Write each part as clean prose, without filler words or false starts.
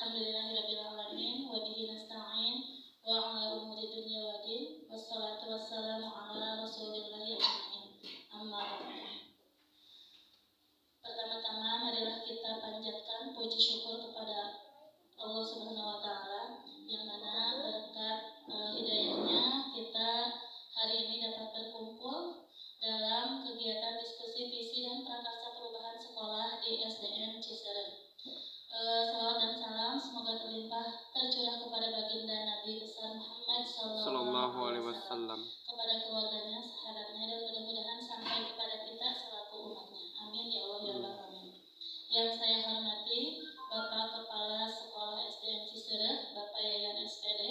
Alhamdulillahirabbil alamin wa bihi nasta'in wa ala umuri dunya wa din wassalatu wassalamu ala rasulillahi ajma'in. Amma ba'du. Pertama-tama marilah kita panjatkan puji syukur kepada Allah Subhanahu wa taala yang mana berkat hidayahnya kita hari ini dapat berkumpul dalam kegiatan diskusi visi dan prakarsa perubahan sekolah di SDN Cisereh. Salawat dan salam semoga tercurah kepada baginda Nabi besar Muhammad sallallahu alaihi wasallam, kepada keluarganya, sahabatnya, dan mudah-mudahan sampai kepada kita selaku umatnya. Amin ya Allah ya Rabbal alamin. Yang saya hormati Bapak Kepala Sekolah SDN Cisereh, Bapak Yayan SPD.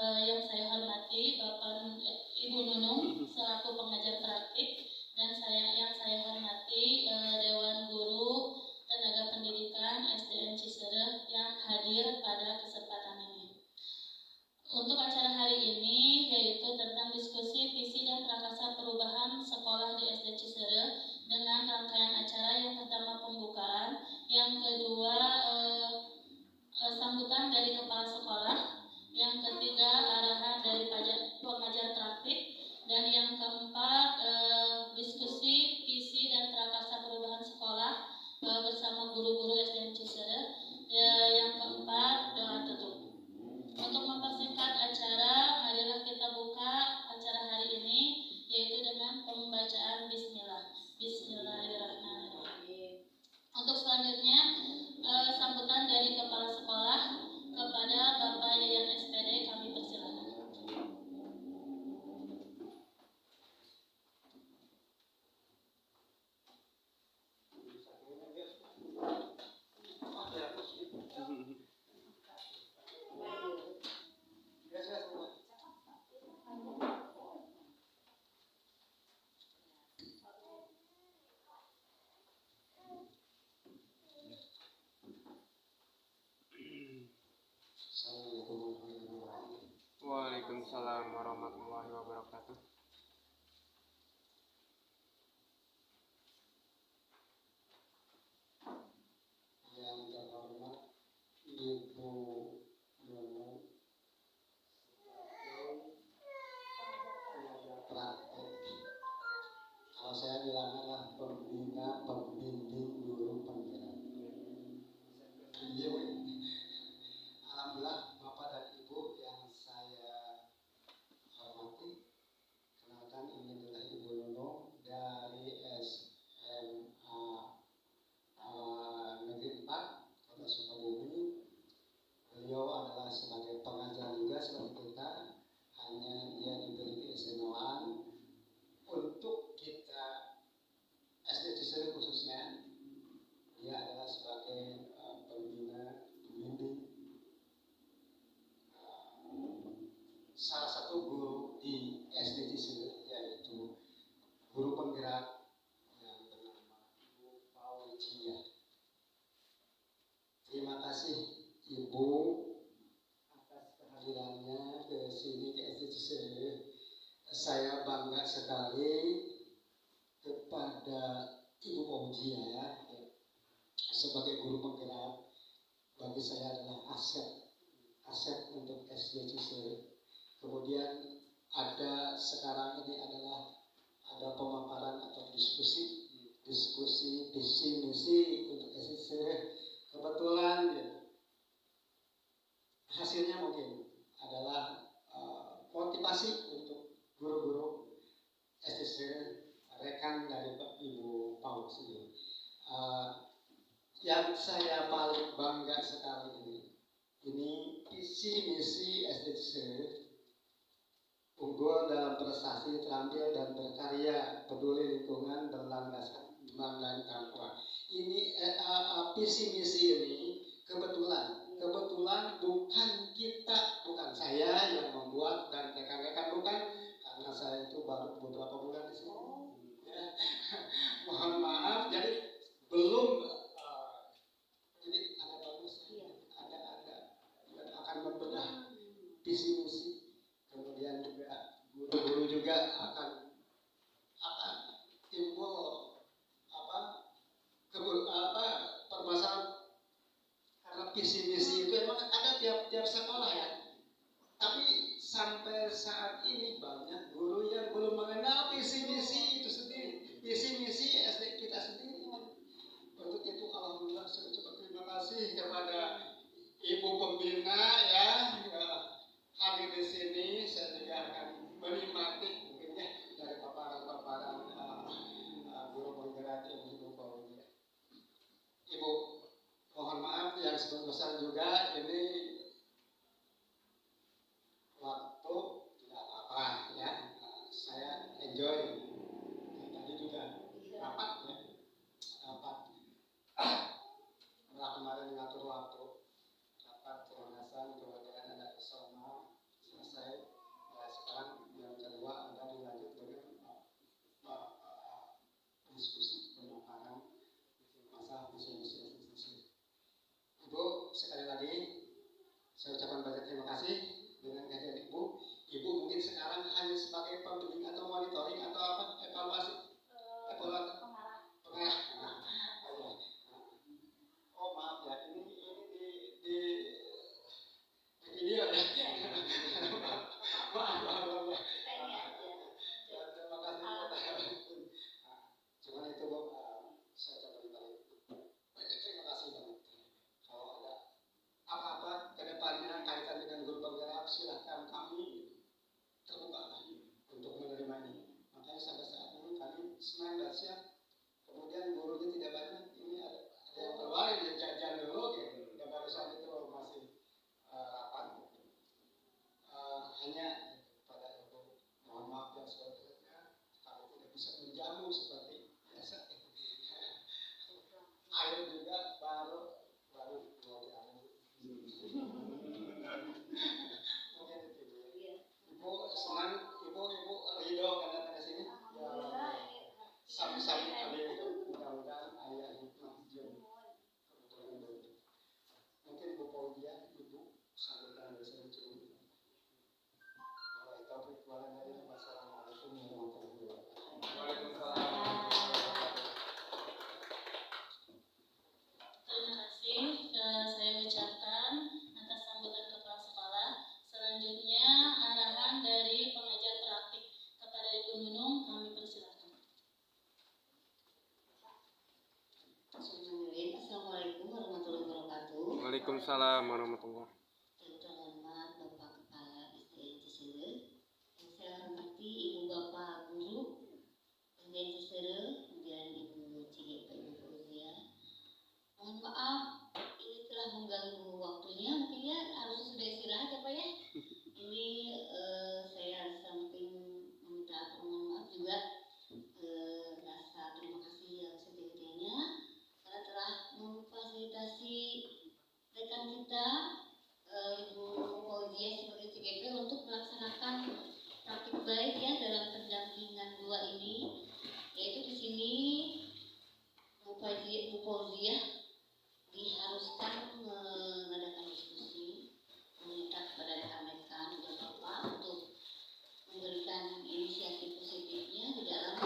Yang saya hormati Bapak Ibu Nunung selaku pengajar praktik, dan yang saya hormati Dewan Guru Tenaga Pendidikan SDN Cisereh yang hadir pada kesempatan ini. Untuk acara hari ini yaitu tentang diskusi visi dan prakarsa perubahan sekolah di SD Cisereh dengan rangkaian acara yang pertama pembukaan, yang kedua sambutan dari kepala sekolah, yang ketiga arahan dari pengajar praktik, dan yang keempat diskusi visi dan prakarsa perubahan sekolah bersama guru-guru SDN Cisereh. Yang keempat doa tutup. Untuk mempersingkat acara, marilah kita buka acara hari ini yaitu dengan pembacaan Bismillah. Bismillahirrahmanirrahim. Untuk selanjutnya sambutan dari kepala sekolah kepada Bapak Yayan SPD, kami persilakan. Waalaikumsalam warahmatullahi wabarakatuh. Yang terhormat Ibu Nunung pengajar praktek. Kalau saya bilangnya pembina pembimbing guru penggerak. Alhamdulillah Bapak dan Ibu yang saya hormati, kenalkan ini adalah Ibu Nunung dari SMA Negeri 4 Kota Sukabumi. Beliau adalah sebagai pengajar juga seperti kita, hanya dia diberi keistimewaan untuk kita SD Cisereh khususnya. Dia adalah sebagai pembina pembimbing, salah satu guru di SD Cisereh, yaitu guru penggerak yang bernama Ibu Fauzia. Terima kasih Ibu atas kehadirannya ke sini ke SD Cisereh. Saya bangga sekali kepada Ibu Fauzia sebagai guru penggerak. Bagi saya adalah aset untuk SD Cisereh. Kemudian sekarang ini ada pemaparan atau diskusi visi misi untuk SD Cisereh. Kebetulan hasilnya mungkin adalah motivasi untuk guru-guru SD Cisereh, rekan dari Ibu Paus ini. Yang saya paling bangga sekali ini visi misi SD Cisereh: unggul dalam prestasi, terampil dan berkarya, peduli lingkungan, berlandaskan iman dan takwa. Ini visi misi ini kebetulan bukan saya yang membuat dan rekan-rekan, bukan, karena saya itu baru beberapa bulan di sini. Mohon maaf, jadi belum. Jadi ada bagus, ada yang akan membedah visi misi. Kemudian juga guru-guru juga akan timbul permasalahan karena visi yang sepulusan juga ini waktu tidak apa ya. Saya enjoy. Tadi juga rapat ya, rapat. Setelah kemarin mengatur waktu, rapat keluargaan, kemudian ada kesana selesai. Nah, sekarang yang kedua ada dilanjut dengan diskusi pemaparan masa visi. Ibu, sekali lagi saya ucapkan banyak terima kasih dengan kehadiran Ibu. Ibu mungkin sekarang hanya sebagai pembimbing atau monitoring atau apa? Evaluasi? Pengarah. Oh maaf ya, ini di video ya. Maaf. Terima kasih. Cuma itu Bu, saya ucapkan banyak terima kasih banget. Kalau ada apa-apa ke depannya kaitan dengan guru penggerak, silahkan kami terbuka untuk menerima ini. Makanya sampai saat ini kami senang dan siap. Kemudian gurunya tidak banyak, ini ada yang keluar yang jajan dulu gitu. Dan barusan itu masih rapat. Hanya pada Ibu mohon maaf yang sebetulnya kami tidak bisa menjamu seperti biasa. Air juga baru mau diambil. Mungkin itu ya. Ibu senang, ibu ridho kan datang ke sini. Sami-sami kami itu mudah-mudahan ayah hikmah jauh. Mungkin Ibu Paudia, Ibu sambutan dari saya cukup. Wassalamualaikum warahmatullahi wabarakatuh. Waalaikumsalam. Terima kasih saya ucapkan atas sambutan kepala sekolah. Selanjutnya arahan dari pengajar praktik kepada Ibu Nunung kami persilakan. Assalamualaikum warahmatullahi wabarakatuh. Waalaikumsalam warahmatullahi. Yang terhormat Bapak Kepala SDN Ciseure, yang saya hormati Ibu Bapak Guru SDN Ciseure, kemudian Ibu CGP Ibu Fauzia. Mohon maaf, ini telah mengganggu waktunya, mungkin ya harusnya sudah istirahat ya Pak ya. Ini saya samping meminta mohon maaf juga rasa terima kasih yang setiap-tiapnya karena telah memfasilitasi rekan kita Ibu Fauzia sebagai CGP untuk melaksanakan praktik baik ya dalam pendampingan 2 ini, yaitu di sini Bu Fauzia diharuskan mengadakan diskusi, meminta kepada rekan-rekan dan Bapak untuk memberikan inisiatif positifnya di dalam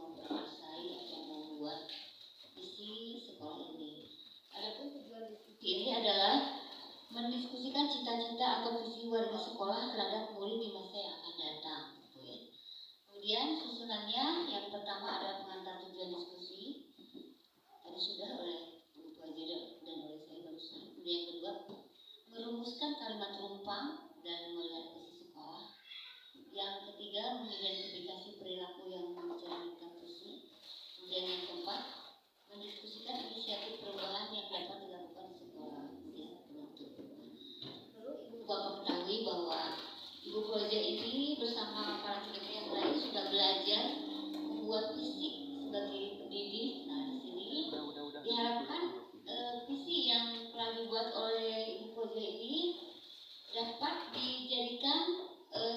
memperkasai atau membuat visi sekolah ini. Adapun tujuan diskusi ini adalah mendiskusikan cita-cita atau visi warga sekolah terhadap murid di masa yang akan datang. Gitu ya. Kemudian susunannya yang pertama adalah pengantar tujuan diskusi. Tadi sudah oleh Bu Fauzia dan oleh saya barusan. Kemudian yang kedua, merumuskan kalimat rumpang dan melihat visi sekolah. Yang ketiga, mengidentifikasi perilaku yang mencerminkan visi. Kemudian yang keempat, mendiskusikan inisiatif perubahan yang dapat dilakukan di sekolah. Ya, begitu. Perlu Ibu Bapak ketahui bahwa Ibu Fauzia ini bersama para CGP yang lain sudah belajar membuat visi sebagai pendidik. Nah, di sini diharapkan visi yang telah dibuat oleh Ibu Fauzia ini dapat dijadikan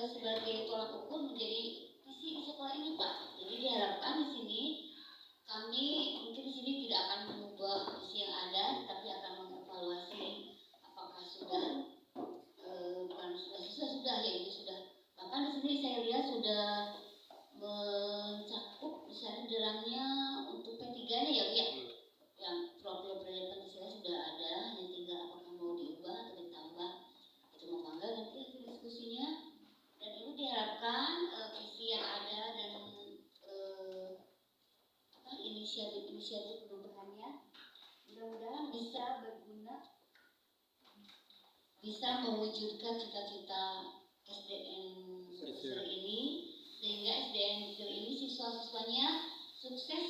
sebagai tolak ukur menjadi visi di sekolah ini, Pak. Jadi diharapkan di sini kami mungkin di sini tidak akan mengubah visi yang ada, tapi akan mengevaluasi apakah sudah sudah ya ini sudah. Bahkan di sini saya lihat sudah mencakup misalnya derangnya untuk P3-nya ya, ya. Yang profil Pancasila sudah ada, hanya tinggal apakah mau diubah atau ditambah. Itu mau bangga nanti hasil diskusinya. Dan ini diharapkan visi yang ada dan inisiatif perubahannya mudah-mudahan bisa berguna, bisa mewujudkan cita-cita SDN Ciseure ini, sehingga SDN Ciseure ini siswa-siswanya sukses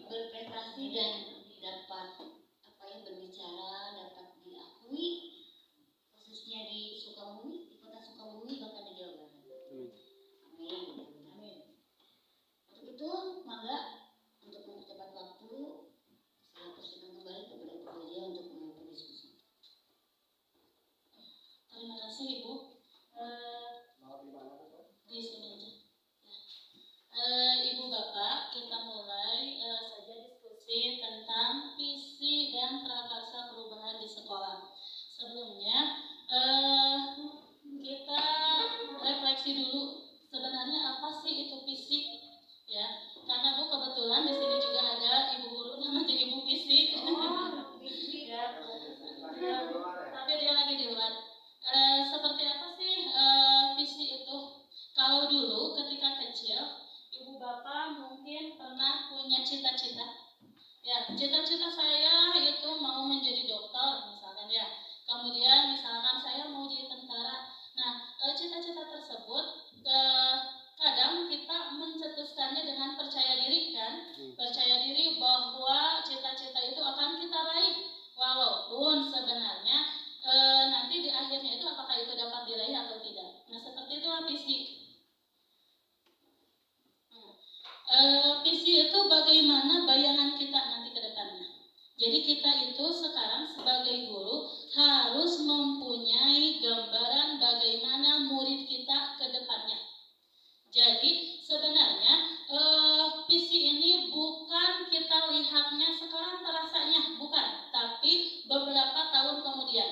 berprestasi dan dapat berbicara cita-cita saya itu mau menjadi dokter misalkan ya. Kemudian misalkan saya mau jadi tentara. Nah, cita-cita tersebut kadang kita mencetuskannya dengan percaya diri kan, percaya diri bahwa cita-cita itu akan kita raih, walaupun sebenarnya nanti di akhirnya itu apakah itu dapat diraih atau tidak. Nah, seperti itu visi. Visi itu bagaimana bayangan kita nanti ke depannya. Jadi kita itu sekarang sebagai guru harus mempunyai gambaran bagaimana murid kita ke depannya. Jadi sebenarnya visi ini bukan kita lihatnya sekarang terasanya, bukan, tapi beberapa tahun kemudian.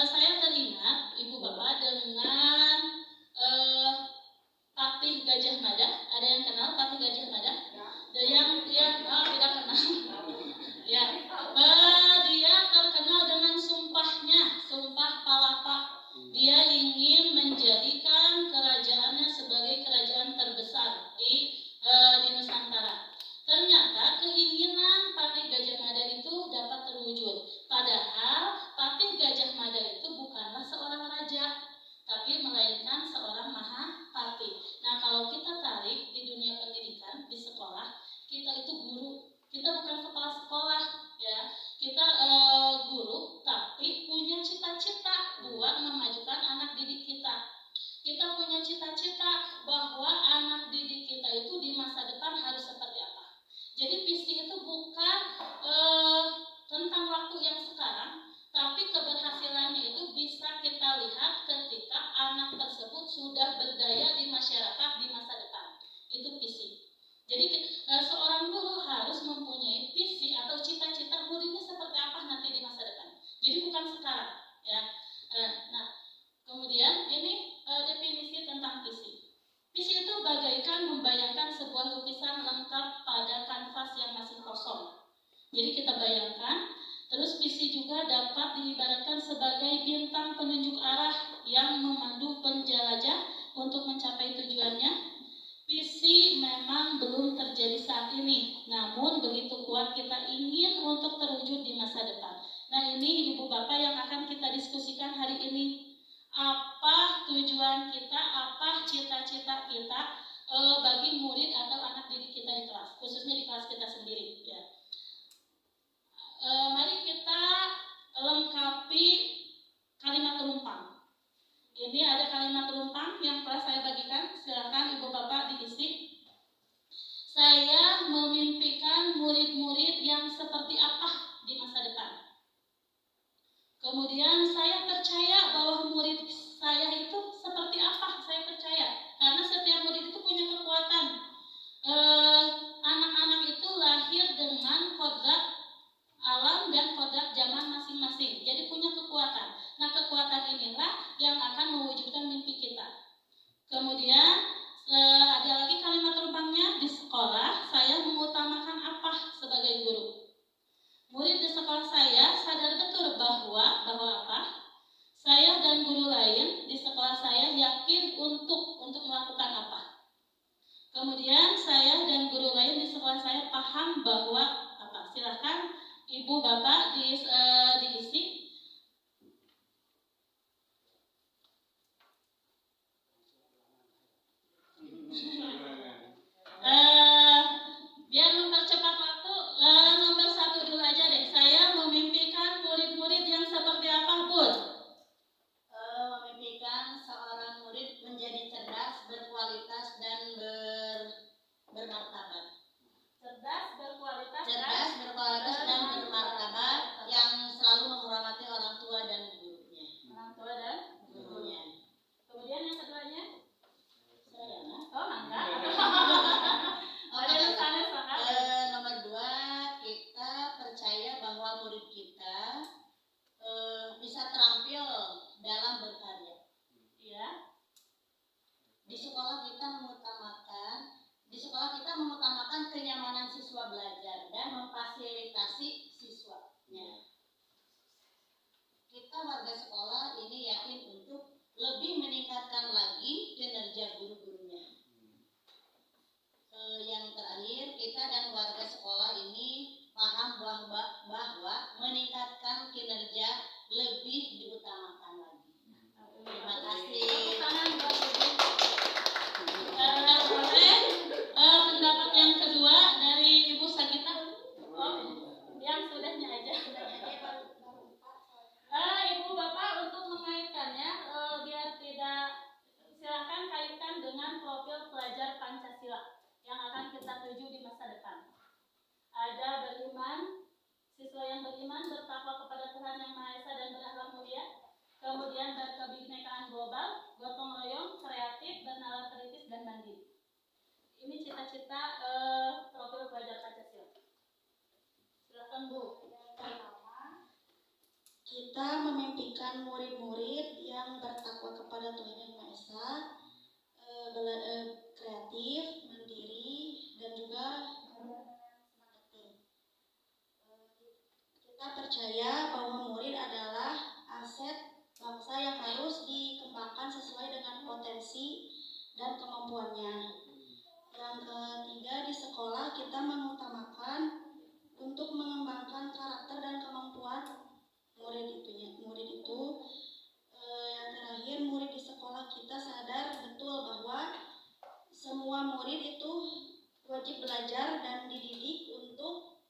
Saya teringat Ibu Bapak dengan Patih Gajah Mada. Ada yang kenal Patih Gajah Mada? Yang tidak kenal. Ya, dia terkenal dengan sumpahnya, sumpah palapa. Dia ingin menjadikan kerajaannya sebagai kerajaan terbesar di Nusantara. Ternyata keinginan Patih Gajah Mada itu dapat terwujud. Padahal Patih Gajah Mada itu bukanlah seorang raja, tapi melainkan seorang mahapati. Nah, kalau kita tarik di dunia pendidikan, di sekolah, kita itu guru. Kita bukan kepala sekolah, ya. Kita guru, tapi punya cita-cita buat memajukan anak didik kita. Kita punya cita-cita bahwa anak didik kita itu di masa depan harus seperti apa. Jadi visi itu bukan tentang waktu yang sekarang, tapi keberhasilannya itu bisa kita lihat ketika anak tersebut sudah berdaya di masyarakat di masa depan. Itu visi. Jadi seorang guru harus mempunyai visi atau cita-cita muridnya seperti apa nanti di masa depan. Jadi bukan sekarang, ya. Nah, kemudian ini definisi tentang visi. Visi itu bagaikan membayangkan sebuah lukisan lengkap pada kanvas yang masih kosong. Jadi kita bayangkan. Terus visi juga dapat diibaratkan sebagai bintang penunjuk arah yang memandu penjelajah untuk mencapai tujuannya. Visi memang belum terjadi saat ini, namun begitu kuat kita ingin untuk terwujud di masa depan. Nah, ini Ibu Bapak yang akan kita diskusikan hari ini. Apa tujuan kita, apa cita-cita kita bagi murid atau anak didik kita di kelas, khususnya di kelas kita sendiri. Ya. Mari kita lengkapi kalimat terumpang. Ini ada kalimat terumpang yang telah saya bagikan. Silakan Ibu Bapak diisi. Saya memimpikan murid-murid yang seperti apa di masa depan. Kemudian saya percaya bahwa murid saya itu seperti apa. Saya percaya karena setiap murid itu punya kekuatan. Anak-anak itu lahir Yang sudahnya aja. Ibu Bapak untuk mengaitkannya biar tidak, silakan kaitkan dengan profil pelajar Pancasila yang akan kita tuju di masa depan. Ada beriman, siswa yang beriman, bertakwa kepada Tuhan Yang Maha Esa dan berakhlak mulia. Kemudian berkebinekaan global, gotong royong, kreatif, bernalar kritis dan mandiri. Ini cita-cita profil pelajar Pancasila. Silakan Bu. Kita memimpikan murid-murid yang bertakwa kepada Tuhan Yang Maha Esa, kreatif, mandiri, dan juga semangat. Kita percaya bahwa murid adalah aset bangsa yang harus dikembangkan sesuai dengan potensi dan kemampuannya. Yang ketiga, di sekolah kita mengutamakan untuk mengembangkan karakter dan kemampuan murid itu. Yang terakhir, murid di sekolah kita sadar betul bahwa semua murid itu wajib belajar dan dididik untuk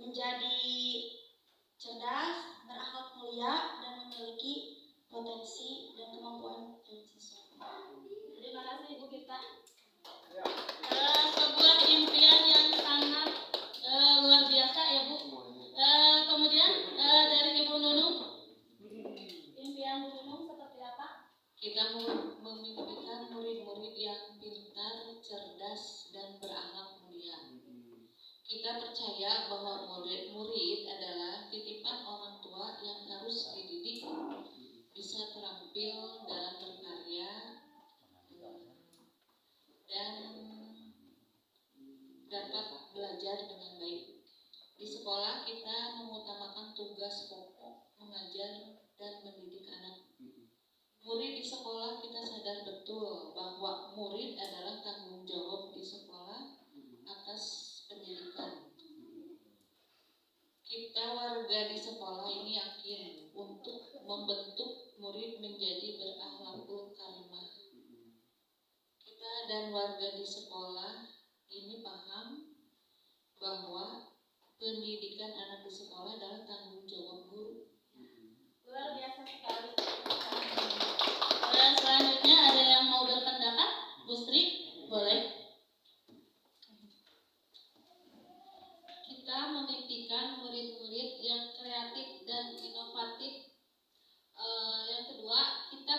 menjadi cerdas, berakhlak mulia, dan memiliki potensi dan kemampuan yang sesuai. Terima kasih Ibu Gita. Sebuah impian yang sangat luar biasa ya Bu. Kemudian dari Ibu Nunung, impian Bu Nunung seperti apa? Kita memimpikan murid-murid yang pintar, cerdas, dan berakhlak mulia. Kita percaya bahwa murid adalah titipan orang tua yang harus dididik, bisa terampil dalam berkarya, dan dapat belajar dengan baik. Di sekolah kita mengutamakan tugas pokok, mengajar dan mendidik anak. Murid di sekolah kita sadar betul bahwa murid adalah tanggung jawab di sekolah atas pendidikan. Kita warga di sekolah ini yakin untuk membentuk murid menjadi berakhlakul karimah. Kita dan warga di sekolah ini paham bahwa pendidikan anak di sekolah adalah tanggung jawab guru. Luar biasa sekali. Selanjutnya ada yang mau berpendapat? Bu Sri, boleh. Kita memimpikan murid-murid yang kreatif dan inovatif. Yang kedua, kita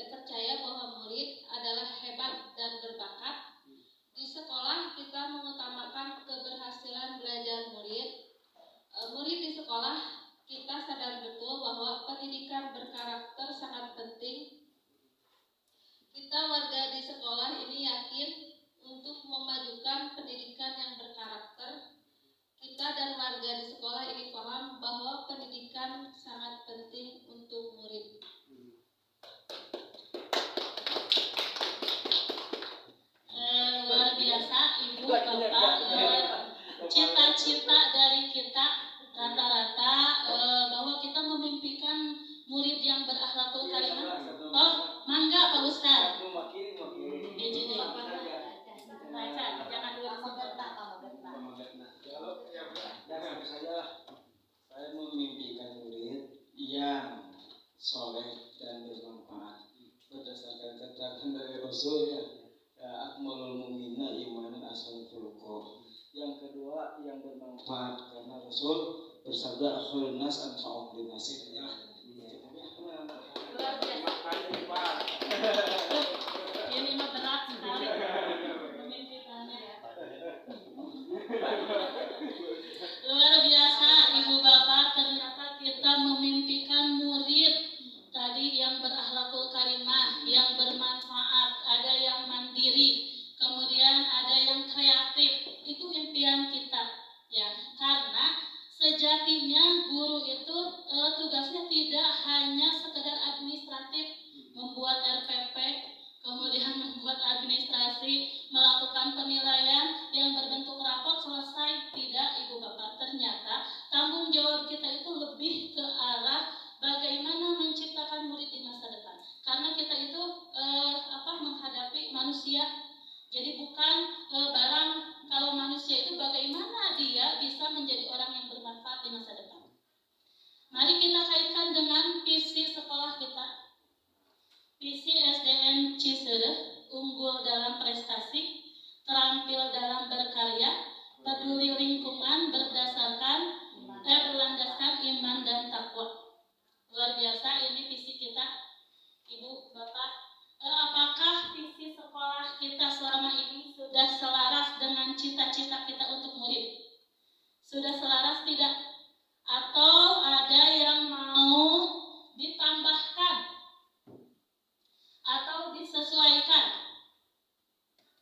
percaya bahwa murid adalah hebat dan berbakat. Di sekolah kita mengutamakan keberhasilan belajar murid. Murid di sekolah kita sadar betul bahwa pendidikan berkarakter sangat penting. Kita warga di sekolah ini yakin untuk memajukan pendidikan yang berkarakter. Kita dan warga di sekolah ini paham bahwa pendidikan sangat penting untuk murid. Luar biasa Ibu Bapak. Cita-cita dari kita rata-rata bahwa kita memimpikan murid yang berakhlakul karimah. Oh, mangga Pak Ustaz. Izin deh. Baca, jangan dulu Saya memimpikan murid yang soleh dan bermanfaat berdasarkan keterangan dari Rasul ya, akmalul mu'minina imanan asal khuluqah. Yang kedua yang bermanfaat karena Rasul bersabda khairun nas anfa'uhum linnas. luar biasa. Ini mah berat sekali memimpikannya ya. Luar biasa Ibu Bapak, ternyata kita memimpikan murid tadi yang berakhlakul karimah, yang bermanfaat, ada yang mandiri, kemudian ada yang kreatif. Itu impian kita ya, karena sejatinya guru itu tugasnya tidak hanya sekedar administratif, Mari kita kaitkan dengan visi sekolah kita. Visi SDN Cisereh, unggul dalam prestasi, terampil dalam berkarya, peduli lingkungan berlandaskan iman dan takwa. Luar biasa ini visi kita, Ibu, Bapak. Apakah visi sekolah kita selama ini sudah selaras dengan cita-cita kita untuk murid? Sudah selaras tidak? Atau ada yang mau ditambahkan atau disesuaikan?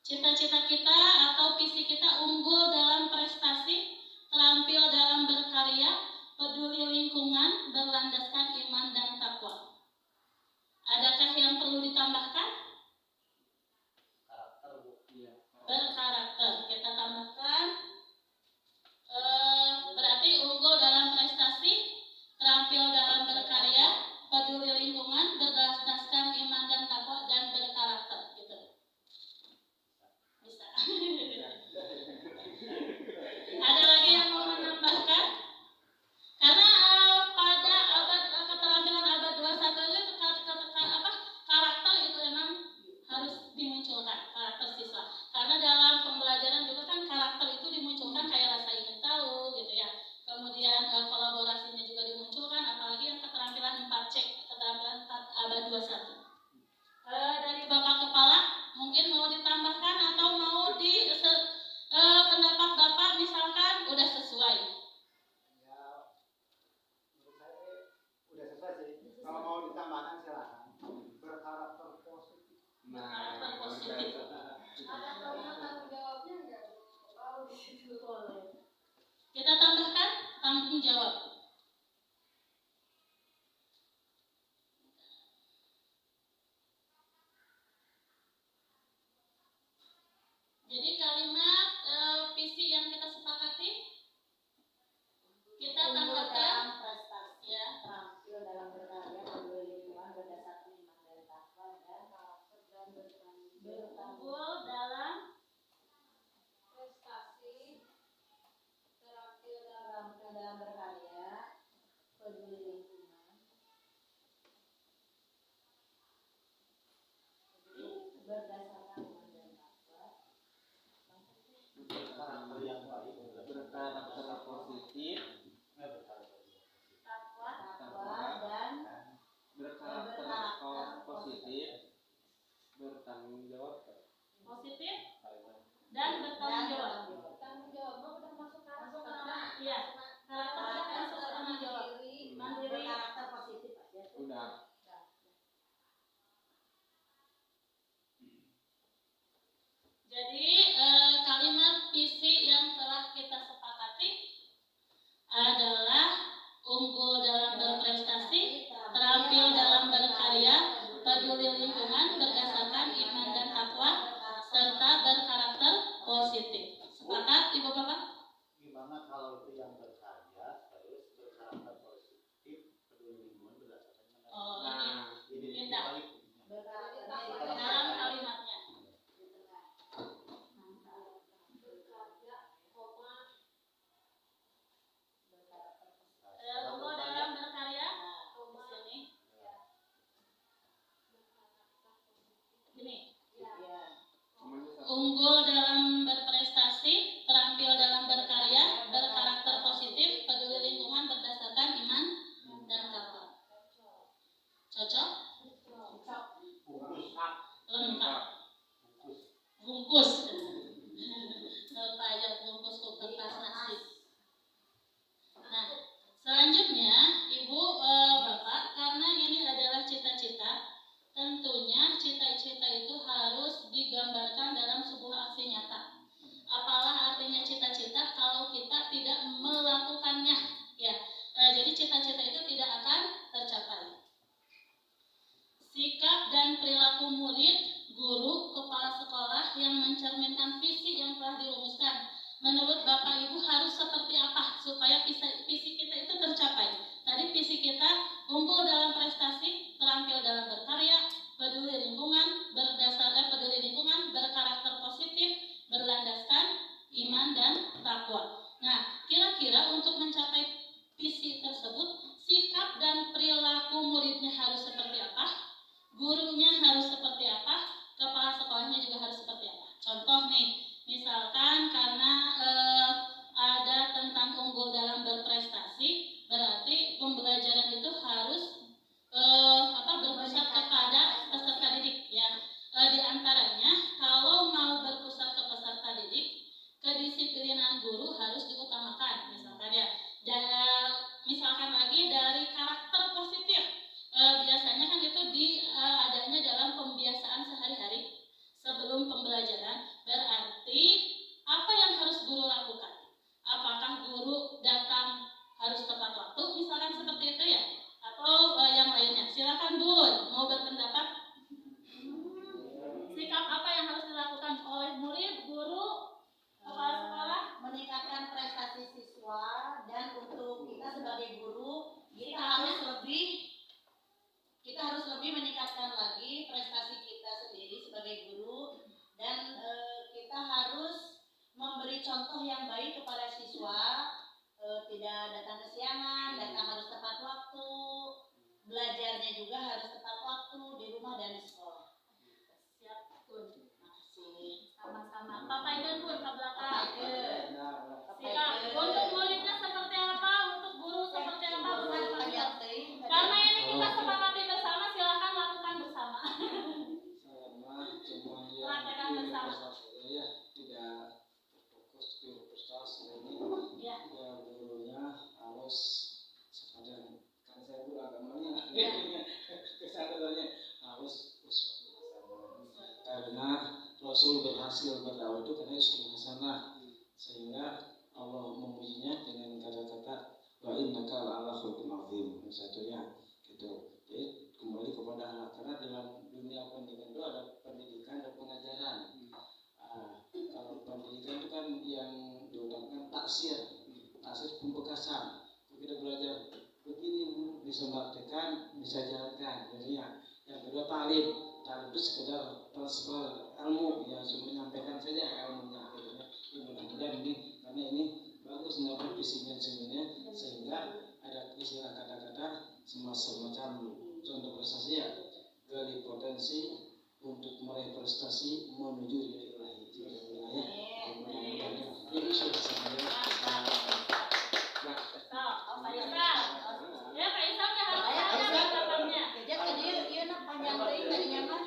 Cita-cita kita atau visi kita unggul dalam prestasi, terampil dalam berkarya, peduli lingkungan, berlandaskan iman dan takwa. Adakah yang perlu ditambahkan? Berkarakter. Kita tambahkan. Berarti unggul dalam prestasi, terampil dalam berkarya, peduli lingkungan, berdasarkan iman dan takwa, dan berkarakter. Gitu. Bisa. Ada lagi yang mau menambahkan? Karena pada keterampilan abad 21 itu karakter itu memang harus dimunculkan, karakter siswa. Karena dalam pembelajaran juga kan karakter itu dimunculkan kayak rasa ingin tahu gitu ya. Kemudian kolaborasinya juga dimunculkan, apalagi yang keterampilan 4C, keterampilan 4 abad 21. Dari Bapak Kepala mungkin mau ditambahkan atau mau pendapat Bapak misalkan udah sesuai. Ya, menurut saya udah sesuai sih. Kalau mau ditambahkan silakan. Berkarakter positif. Karakter positif. Ada tanggung jawabnya enggak? Kalau di situ boleh. Kita tambahkan tanggung jawab. Jadi kalimat visi yang kita sepakati kita tambahkan prestasi, ya. terampil dalam berkarya, peduli lingkungan, berdasarkan iman dan takwa, dan karakter dan bertanggung Unggul dalam Prestasi, terampil dalam berkarya, peduli lingkungan, berdasarkan iman dan takwa, Karakter yang baik. Berkarakter positif, takwa, dan berkarakter positif, bertanggung jawab. positif dan bertanggung jawab. tanggung jawabnya udah masuk karakter. Iya, karakter kita masuk tanggung jawab. Mandiri. karakter positif aja. Udah. Jadi kalimat visi yang telah kita sepakati adalah unggul dalam berprestasi, terampil dalam berkarya, peduli lingkungan, berdasarkan iman dan takwa, serta berkarakter positif. Sepakat, Ibu Bapak? Gimana kalau itu yang berkarya, terus berkarakter positif, peduli lingkungan berdasarkan iman. Oh, ini Ini pindah balik. dalam kalimatnya. Unggul dalam berkarya, di sini. Gini. Unggul dalam berprestasi, terampil dalam berkarya, berkarakter positif, peduli lingkungan, berdasarkan iman dan takwa. Cocok? Lengkap. Bungkus. Lupa aja bungkus ke kertas nasi. Nah, selanjutnya Ibu Bapak, karena ini adalah cita-cita, tentunya cita-cita itu harus digambarkan dalam sebuah aksi nyata. Apalah artinya cita-cita kalau kita tidak melakukannya, ya. Jadi cita-cita itu tidak akan tercapai. Sikap dan perilaku murid, guru, kepala sekolah yang mencerminkan visi yang telah dirumuskan. Menurut Bapak Ibu harus seperti apa supaya visi kita itu tercapai? Tadi visi kita unggul dalam prestasi, terampil dalam berkarya, peduli lingkungan, peduli lingkungan, berkarakter positif, berlandaskan iman dan takwa. Nah, kira-kira untuk mencapai visi tersebut, sikap harus seperti apa, gurunya harus seperti apa, kepala sekolahnya juga harus seperti apa. Contoh nih, misalkan karena ada tentang unggul dalam berprestasi, berarti pembelajaran itu harus berpusat kepada peserta didik ya. Di antaranya kalau mau berpusat ke peserta didik, kedisiplinan guru harus diutamakan misalkan ya. Dan misalkan lagi dari karakter positif, biasanya kan itu adanya dalam pembiasaan sehari-hari sebelum pembelajaran. Berarti apa yang harus guru lakukan? Apakah guru datang harus tepat waktu misalkan seperti itu ya, atau yang lainnya? Silakan Bun, mau berpendapat. Sikap apa yang harus dilakukan oleh murid, guru, kepala sekolah? Meningkatkan prestasi siswa, dan untuk kita sebagai guru kita harus lebih meningkatkan lagi prestasi kita sendiri sebagai guru, dan kita harus memberi contoh yang baik kepada siswa, tidak datang kesiangan, datang harus tepat waktu, belajarnya juga harus tepat waktu di rumah dan di sekolah. Siap Bun. Makasih. Sama-sama. Papa Idan Bun ke belakang. Sikap. Sikap. Untuk muridnya seperti apa? Untuk guru seperti apa? Karena ini kita sepakati bersama, silakan lakukan bersama. Sama cuma Praktekkan bersama. ya tidak fokus di prestasi ini. Ya. Ya gurunya harus sepadan, kan saya guru agamanya. Ya. Kesadarannya harus uswatun hasanah. Karena Rasul berhasil berdakwah itu karena uswatun hasanah, sehingga Allah memujinya dengan kata-kata wa innaka la'ala khuluqin azim. Satunya gitu. Jadi kembali kepada anak, karena dalam dunia pendidikan itu ada pendidikan dan pengajaran. Kalau pendidikan itu kan yang diutamakan taksir pembekasan. Kita belajar begini bisa praktekkan, bisa jalankan. Jadi yang kedua talim itu sekedar transfer ilmu, ya cuma menyampaikan saja ilmunya. Mudah-mudahan ini karena ini bagus mendapat visinya sebenarnya, sehingga ada istilah kata-kata semacam contoh prestasi ya, gali potensi untuk meraih prestasi menuju ilahi. Ini sudah saya. Pak Isam. Ya Pak Isam dah harus ada belakangnya. Jadi tadi dia nak panjang ting tadinya mah.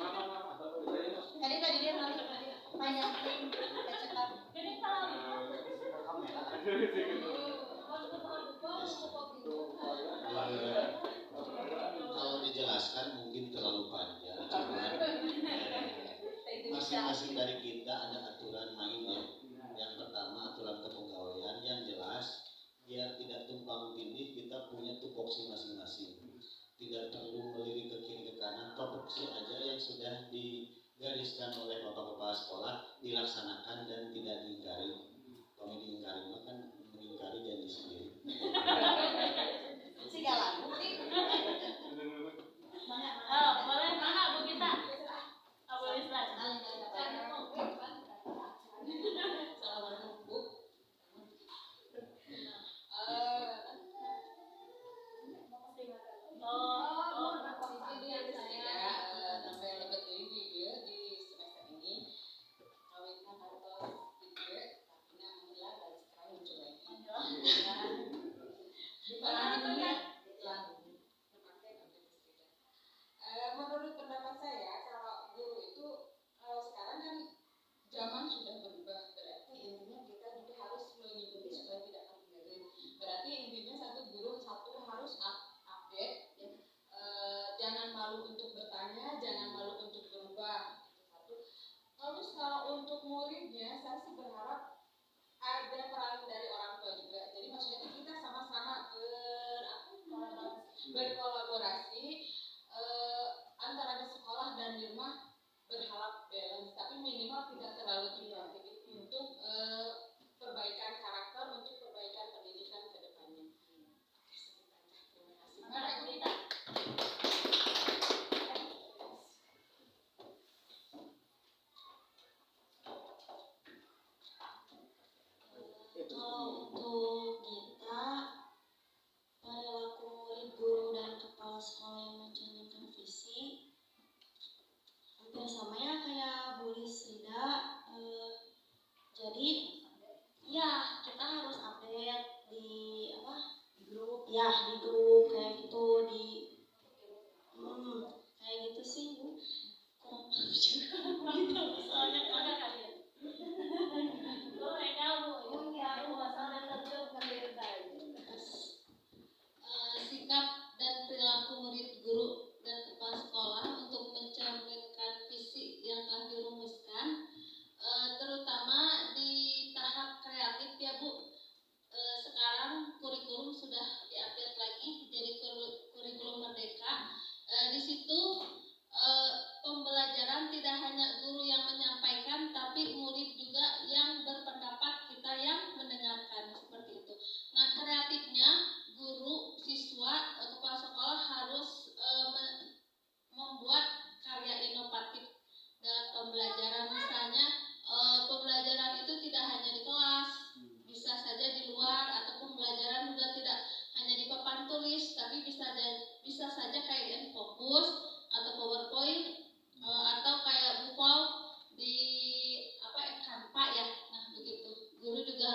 Tadi dia nanti panjang ting cekap. Jadi kalau Kalau dijelaskan mungkin terlalu panjang, cuman masing-masing dari kita ada aturan mainnya. Yang pertama aturan kepegawaian yang jelas, biar tidak tumpang tindih kita punya tupoksi masing-masing. Tidak perlu melirik ke kiri ke kanan, tupoksi aja yang sudah digariskan oleh Bapak Kepala Sekolah dilaksanakan dan tidak diingkari. Kalau diingkari kan mengingkari janji sendiri. Segala bukti. boleh mana Bu Gita? Boleh Ustaz.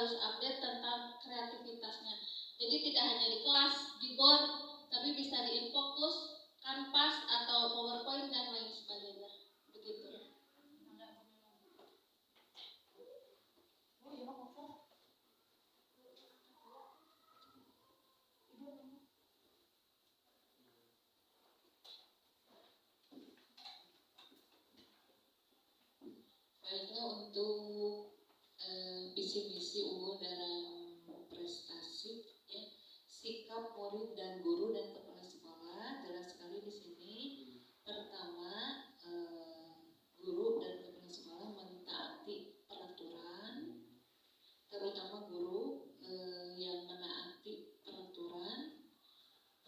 harus update tentang kreativitasnya. Jadi tidak hanya di kelas, di board, tapi bisa di Infocus, Canvas atau PowerPoint dan lain sebagainya. Begitu. Baiklah, untuk visi misi UU dalam prestasi, ya, sikap murid dan guru dan kepala sekolah jelas sekali di sini. Pertama, guru dan kepala sekolah mentaati peraturan, terutama guru yang menaati peraturan,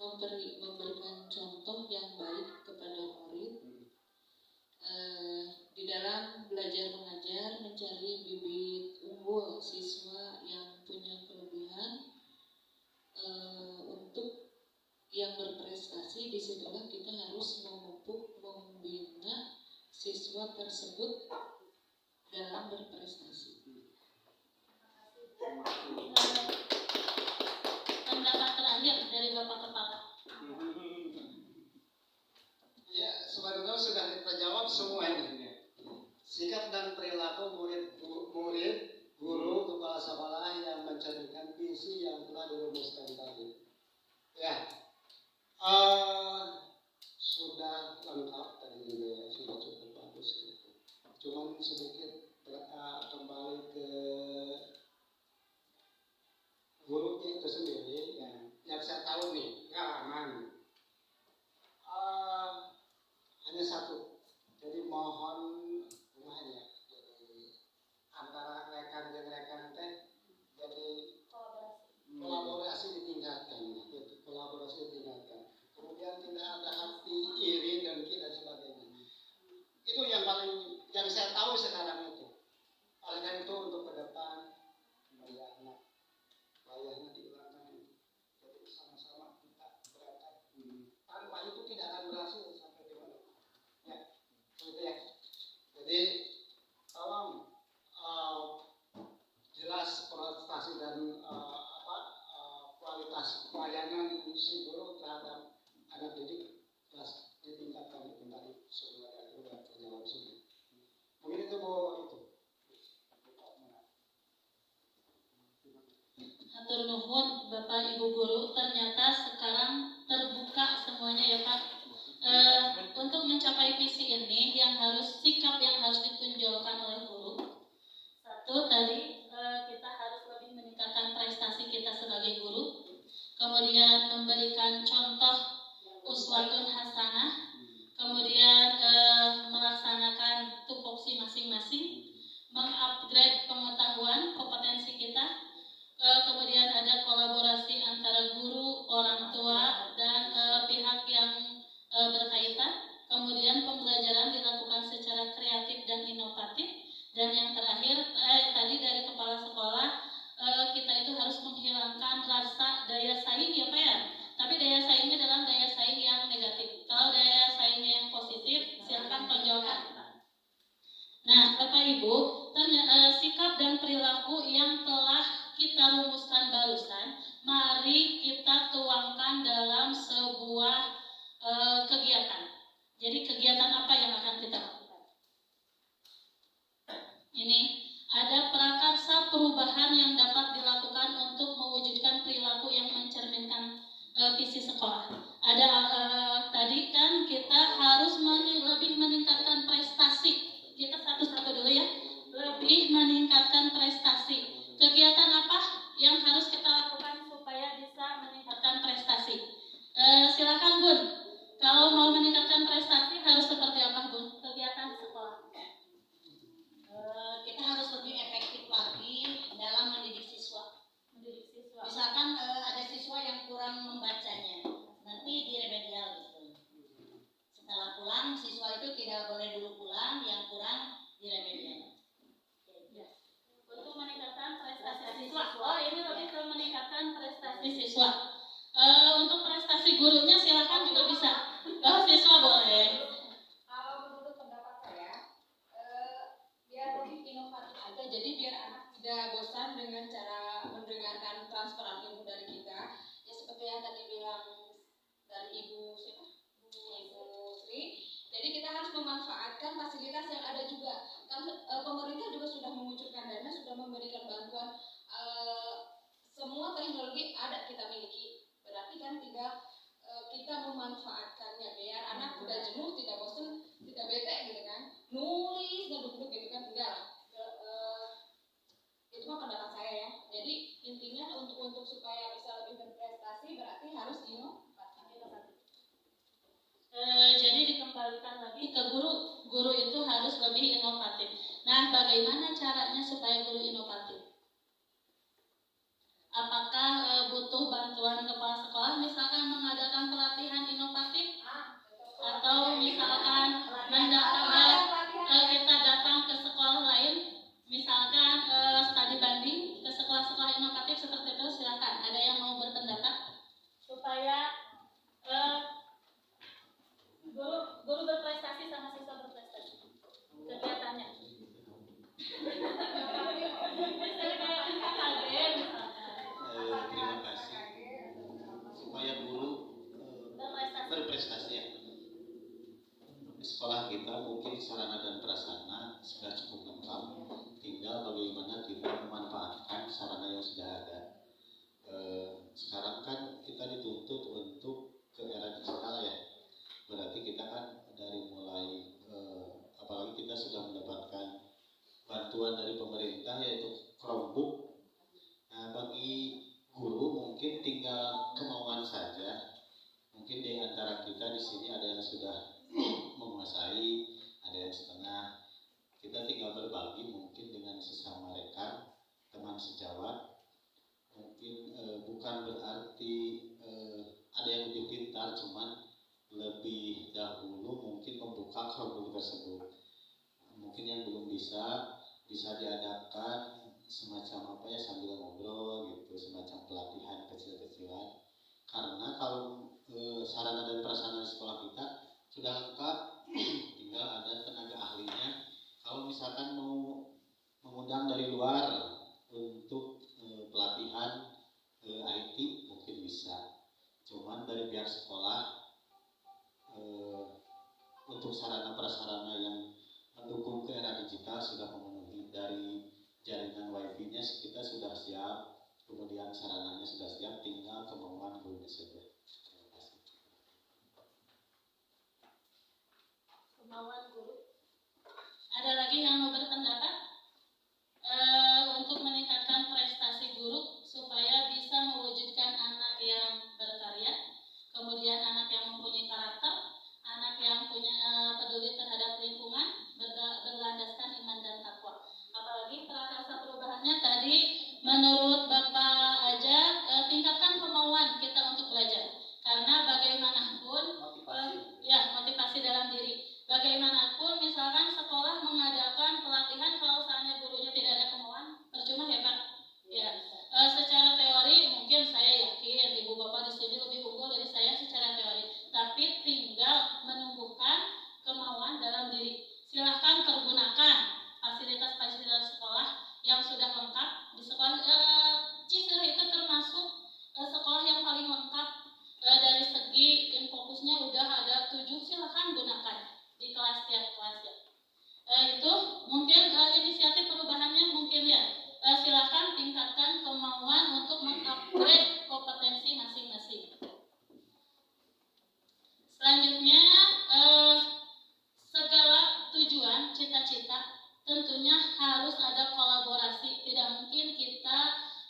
memberikan contoh yang baik kepada murid. Di dalam belajar mengajar mencari bibit unggul siswa yang punya kelebihan, untuk yang berprestasi. Disitulah kita harus memupuk, membina siswa tersebut dalam berprestasi. Pendapat terakhir dari Bapak Kepala. Ya, sebenarnya sudah terjawab semuanya. Sikap dan perilaku murid, guru, kepala sekolah yang mencerminkan visi yang telah dirumuskan tadi. Ya, sudah lengkap tadi juga ya, sudah cukup bagus. Cuman sedikit kembali ke gurunya itu sendiri. Ya, yang saya tahu nih, pengalaman. Hanya satu. Jadi mohon antara rekan dan rekan teh jadi kolaborasi ditingkatkan, kemudian tidak ada hati iri dan sebagainya. Itu yang saya tahu sekarang itu. Oleh karena itu untuk ke depan bayarnya diulangan, jadi sama-sama kita berangkat. Tanpa itu tidak akan berhasil sampai di mana. Ya, gitu ya. Jadi tolong jelas prestasi dan kualitas pelayanan si guru terhadap anak didik jelas ditingkatkan itu tadi sudah terjawab sudah. Mungkin itu itu. Hatur nuhun Bapak Ibu guru, ternyata sekarang terbuka semuanya ya Pak. Untuk mencapai visi ini yang sikap yang harus ditunjukkan oleh guru. Satu tadi kita harus lebih meningkatkan prestasi kita sebagai guru, kemudian memberikan contoh uswatun hasanah, kemudian melaksanakan tupoksi masing-masing, mengupgrade pengetahuan kompetensi kita, kemudian ada kolaborasi antara guru, orang tua dan pihak yang berkaitan, kemudian pembelajaran dilakukan secara kreatif dan inovatif. Dan yang terakhir, tadi dari kepala sekolah, kita itu harus menghilangkan rasa daya saing ya Pak ya. Tapi daya saingnya dalam daya saing yang negatif. Kalau daya saingnya yang positif, silakan tonjolkan. Nah Bapak Ibu, sikap dan perilaku yang telah kita rumuskan barusan, mari kita tuangkan dalam sebuah kegiatan. Jadi kegiatan apa yang akan kita lakukan? Ini ada prakarsa perubahan yang dapat dilakukan untuk mewujudkan perilaku yang mencerminkan visi sekolah. Ada tadi kan kita harus lebih meningkatkan prestasi. Kita satu-satu dulu ya. Lebih meningkatkan prestasi. Kegiatan apa yang harus kita lakukan supaya bisa meningkatkan prestasi? Silakan Bun. Kalau mau meningkatkan prestasi harus seperti apa Bun? Kegiatan sekolah. Kita harus lebih efektif lagi dalam mendidik siswa. Misalkan ada siswa yang kurang membacanya, nanti di remedial gitu. Setelah pulang, siswa itu tidak boleh dulu pulang, yang kurang di remedial. Ya. Untuk meningkatkan prestasi siswa. Oh, ini lebih ke meningkatkan prestasi siswa. Untuk prestasi gurunya silakan juga bisa. Oh, siswa boleh. Kalau menurut pendapat saya, biar lebih inovatif aja. Jadi biar anak tidak bosan dengan cara bagaimana caranya supaya guru inovatif. Apakah butuh bantuan kepala sekolah misalkan mengadakan pelatihan inovatif, atau misalkan kita datang ke sekolah lain, misalkan studi banding ke sekolah-sekolah inovatif seperti itu, silakan. Ada yang mau berpendapat supaya guru berprestasi sama siswa berprestasi kegiatannya? Terima kasih. Supaya guru berprestasi ya. Di sekolah kita mungkin sarana dan prasarana sudah cukup lengkap. Tinggal bagaimana kita memanfaatkan sarana yang sudah ada. Sekarang kan kita dituntut untuk ke era digital ya. Berarti kita kan dari mulai apalagi kita sudah mendapatkan bantuan dari pemerintah yaitu Chromebook. Nah, bagi guru mungkin tinggal kemauan saja. Mungkin di antara kita di sini ada yang sudah menguasai, ada yang setengah. Kita tinggal berbagi mungkin dengan sesama rekan, teman sejawat. Mungkin bukan berarti ada yang lebih pintar, cuman lebih dahulu mungkin membuka Chromebook tersebut. Mungkin yang belum bisa diadakan semacam apa ya, sambil ngobrol gitu, semacam pelatihan kecil-kecilan. Karena kalau sarana dan prasarana sekolah kita sudah lengkap, tinggal ada tenaga ahlinya. Kalau misalkan mau mengundang dari luar untuk pelatihan IT mungkin bisa. Cuman dari pihak sekolah untuk sarana prasarana yang mendukung ke era digital sudah memenuhi. Dari jaringan wifi-nya kita sudah siap, kemudian sarananya sudah siap, tinggal kemauan gurunya saja. Terima kasih. Kemauan guru. Ada lagi yang mau berpendapat untuk meningkatkan prestasi guru supaya bisa mewujudkan anak yang berkarya, kemudian anak yang mempunyai karakter, anak yang punya peduli terhadap lingkungan, berlandaskan iman dan takwa. Apalagi prakarsa perubahannya tadi menurut Bapak aja tingkatkan kemauan kita untuk belajar. Karena bagaimanapun motivasi dalam diri. Bagaimanapun misalkan sekolah mengadakan pelatihan, kalau seandainya gurunya tidak ada kemauan, percuma ya Pak. Ya, secara teori mungkin saya yakin Ibu Bapak di sini lebih unggul dari saya secara teori, tapi tinggal menumbuhkan kemauan dalam diri. Silahkan pergunakan fasilitas-fasilitas sekolah yang sudah lengkap di sekolah. Cicerre itu termasuk sekolah yang paling lengkap dari segi infokusnya udah ada 7, silahkan gunakan di kelas tiap kelas ya. Itu mungkin inisiatif perubahannya mungkin ya. Silahkan tingkatkan kemauan untuk mengupgrade kompetensi masing-masing. Selanjutnya segala tujuan, cita-cita tentunya harus ada kolaborasi. Tidak mungkin kita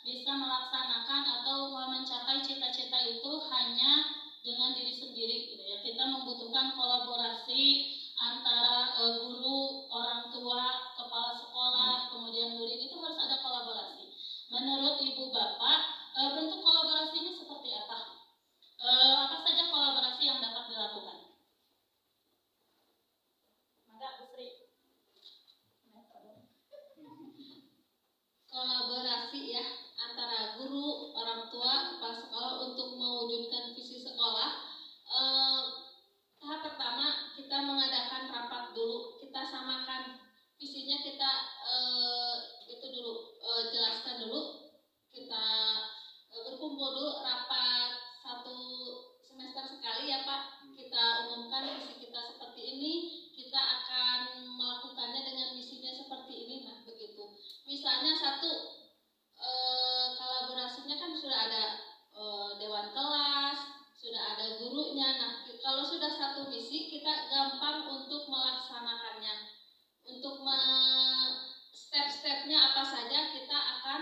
bisa melaksanakan atau mencapai cita-cita itu hanya dengan diri sendiri gitu ya. Kita membutuhkan kolaborasi antara guru, orang tua, kepala sekolah, kemudian murid, itu harus ada kolaborasi. Menurut Ibu Bapak, bentuk kolaborasinya seperti apa? Apa saja kolaborasi yang dapat dilakukan? Maka Bu Sri. Kolaborasi ya antara guru, orang tua, kepala sekolah untuk mewujudkan visi sekolah. Tahap pertama kita mengadakan rapat dulu, kita samakan visinya, kita itu dulu jelaskan dulu, kita berkumpul dulu rapat 1 semester sekali ya Pak, kita umumkan visi kita seperti ini, kita akan melakukannya dengan misinya seperti ini. Nah begitu, misalnya satu kolaborasinya kan sudah ada dewan kelas, sudah ada gurunya. Nah kalau sudah satu misi, kita gampang untuk melaksanakannya, untuk step-stepnya apa saja kita akan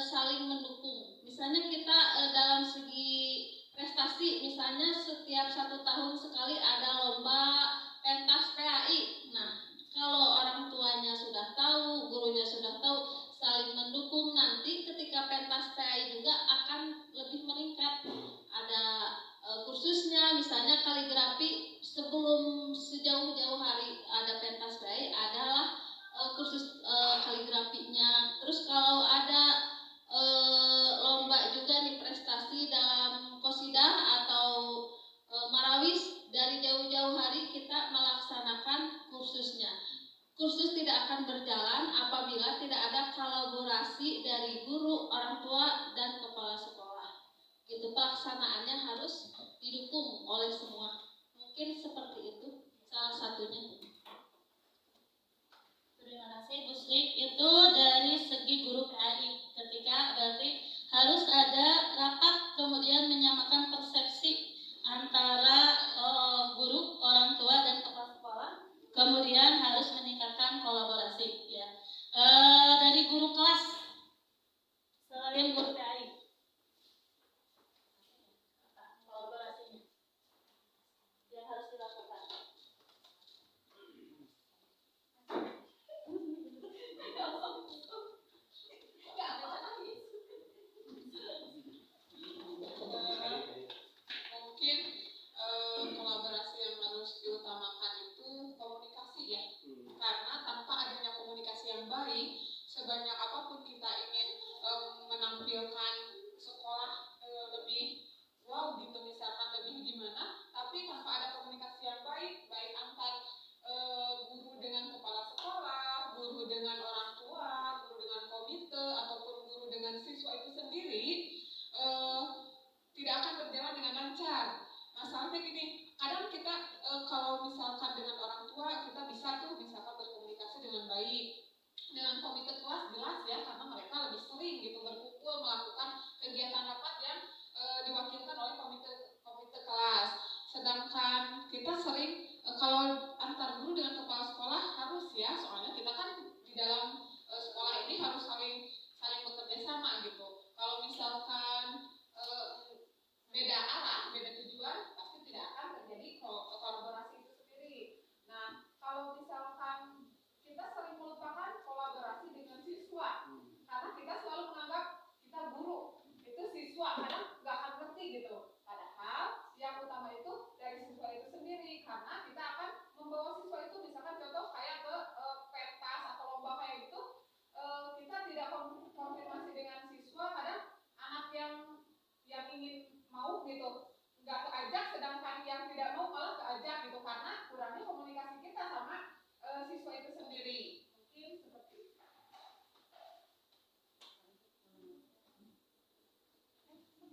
saling mendukung. Misalnya kita dalam segi prestasi, misalnya setiap 1 tahun sekali ada lomba pentas PAI. Nah kalau orang tuanya sudah tahu,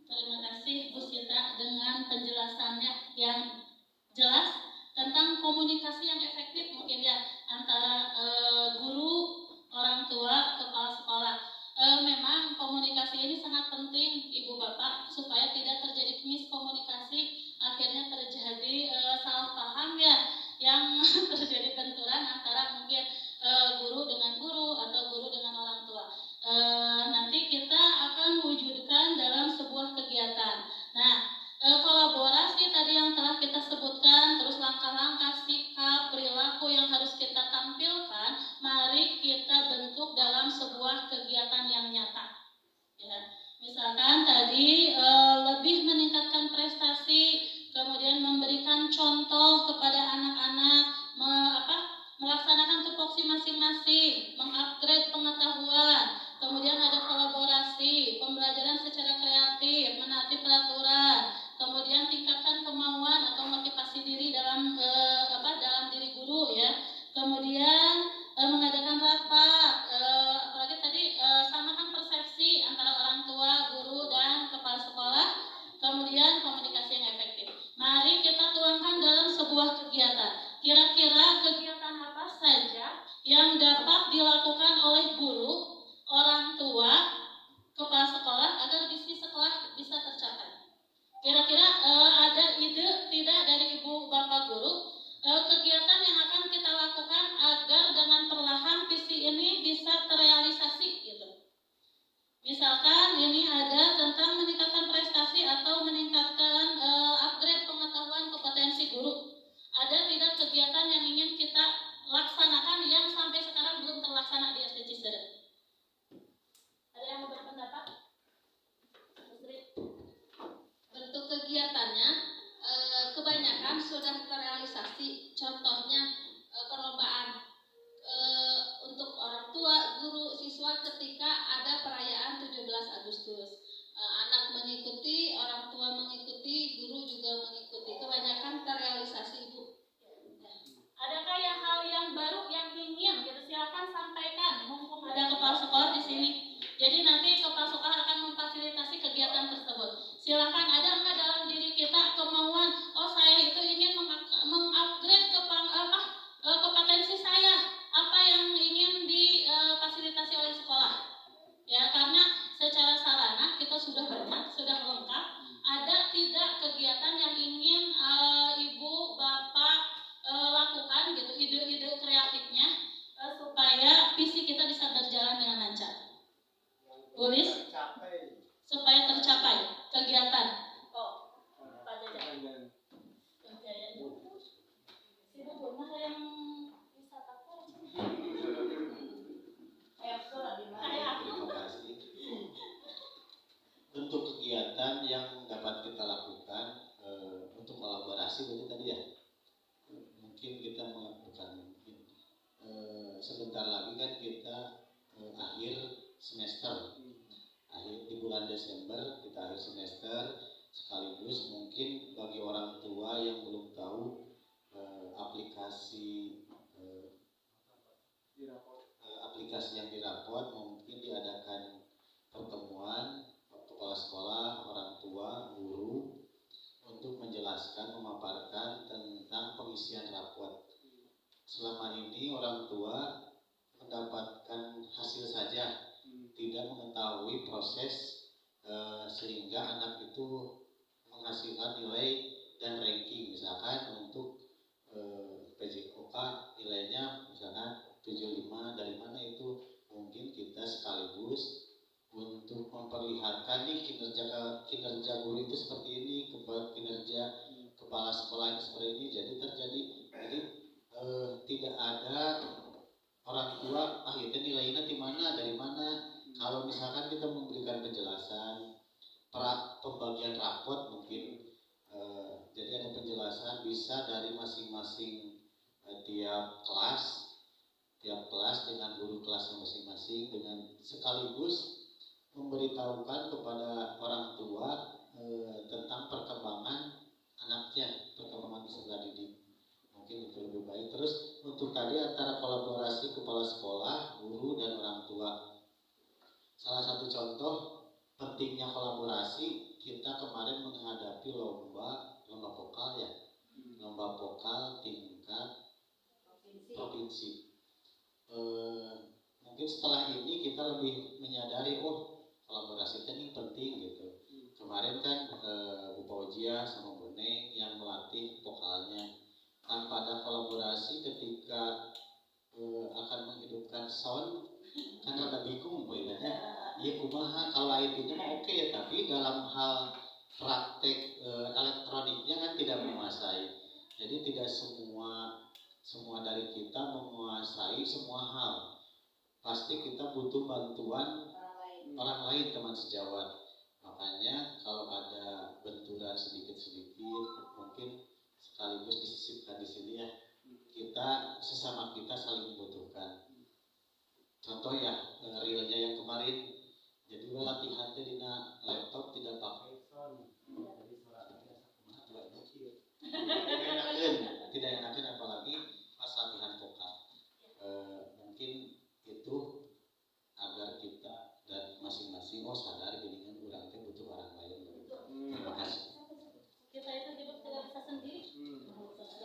Terima kasih Bu Sita dengan penjelasannya yang jelas tentang komunikasi yang efektif mungkin ya antara guru, orang tua, kepala sekolah. Memang komunikasi ini sangat penting Ibu Bapak supaya tidak terjadi miskomunikasi, akhirnya terjadi salah paham ya yang terjadi benturan antara mungkin guru dengan guru atau guru dengan orang tua. Nanti kita akan wujudkan dalam sebuah kegiatan. Nah, kolaborasi tadi yang telah kita sebutkan, terus langkah-langkah sikap, perilaku yang harus kita tampilkan, mari kita bentuk dalam sebuah kegiatan yang nyata. Ya, misalkan tadi lebih meningkatkan prestasi, kemudian memberikan contoh kepada anak-anak, melaksanakan tupoksi masing-masing, mengupgrade pengetahuan, kemudian ada kolaborasi, pembelajaran secara kreatif, menaati peraturan, kemudian tingkatkan kemauan atau motivasi diri dalam dalam diri guru ya, kemudian mengadakan rapat, apalagi tadi samakan persepsi antara orang tua, guru dan kepala sekolah, kemudian komunikasi yang efektif. Mari kita tuangkan dalam sebuah kegiatan. Kira-kira kegiatan apa saja yang dapat dilakukan oleh guru, orang tua, kepala sekolah agar visi sekolah bisa tercapai? Kira-kira ada ide tidak dari Ibu Bapak Guru kegiatan yang akan kita lakukan agar dengan perlahan visi ini bisa terrealisasi gitu. Misalkan ini ada tentang meningkatkan prestasi atau meningkatkan upgrade pengetahuan kompetensi guru. Ada tidak kegiatan yang ingin kita laksanakan yang sampai sekarang belum terlaksana di SD Cicerem? Ada yang mau berpendapat? Bentuk kegiatannya kebanyakan sudah terrealisasi. Contohnya perlombaan untuk orang tua, guru, siswa ketika ada perayaan 17 Agustus. Anak mengikuti, orang tua mengikuti, guru juga mengikuti. Kebanyakan terrealisasi, Ibu. Adakah hal yang baru yang ingin kita silakan sampaikan, mumpung ada kepala sekolah di sini. Jadi nanti kepala sekolah akan memfasilitasi kegiatan tersebut. Silakan, ada enggak dalam diri kita kemauan, saya itu ingin mengupgrade kompetensi saya, apa yang ingin difasilitasi oleh sekolah. Ya, karena secara sarana kita sudah banyak, sudah lengkap. Ada tidak kegiatan yang ingin Ibu, Bapak lakukan gitu, ide-ide kreatifnya supaya visi kita bisa berjalan dengan lancar. Tulis supaya tercapai kegiatan. Pak Jajan. Sibuk rumah yang wisata bentuk kegiatan yang dapat kita lakukan untuk kolaborasi berarti tadi ya. Mungkin kita sebentar lagi kan kita akhir semester, di bulan Desember kita akhir semester, sekaligus mungkin bagi orang tua yang belum tahu aplikasi yang dirapot, mungkin diadakan pertemuan kepala sekolah, orang tua, guru untuk menjelaskan, memaparkan tentang pengisian rapot. Selama ini orang tua mendapatkan hasil saja, tidak mengetahui proses sehingga anak itu menghasilkan nilai dan ranking. Misalkan untuk PJOK nilainya misalkan 75, dari mana itu mungkin kita sekaligus untuk memperlihatkan nih kinerja guru itu seperti ini, kinerja kepala sekolah itu seperti ini. Jadi tidak ada orang tua itu nilainya di mana, dari mana. Kalau misalkan kita memberikan penjelasan pembagian rapot mungkin jadi ada penjelasan bisa dari masing-masing tiap kelas dengan guru kelasnya masing-masing, dengan sekaligus memberitahukan kepada orang tua tentang perkembangan anaknya, perkembangan peserta didik. Mungkin itu lebih baik. Terus untuk tadi antara kolaborasi kepala sekolah, guru dan orang tua. Salah satu contoh pentingnya kolaborasi kolaborasi, kita kemarin menghadapi lomba vokal ya, lomba vokal tingkat provinsi. Mungkin setelah ini kita lebih menyadari, kolaborasi ini penting gitu. Kemarin kan Bu Fauzia sama Bu Neng yang melatih vokalnya. Tanpa ada kolaborasi ketika akan menghidupkan sound, kan rada bingung poinnya. Ya kumaha kalau IT-nya mah oke, tapi dalam hal praktek elektroniknya kan tidak menguasai. Jadi tidak semua dari kita menguasai semua hal. Pasti kita butuh bantuan orang lain, teman sejawat. Makanya kalau ada benturan sedikit-sedikit mungkin sekaligus disisipkan di sini ya. Kita sesama kita saling membutuhkan. Contoh ya, realnya yang kemarin, jadi latihan di laptop tidak pakai sound. Jadi suara biasa kecil. Tidak enakan apalagi pas latihan vokal. Mungkin itu agar kita dan masing-masing sadar gini orang teh butuh orang lain. Terima kasih. Kita itu hidup tidak bisa sendiri.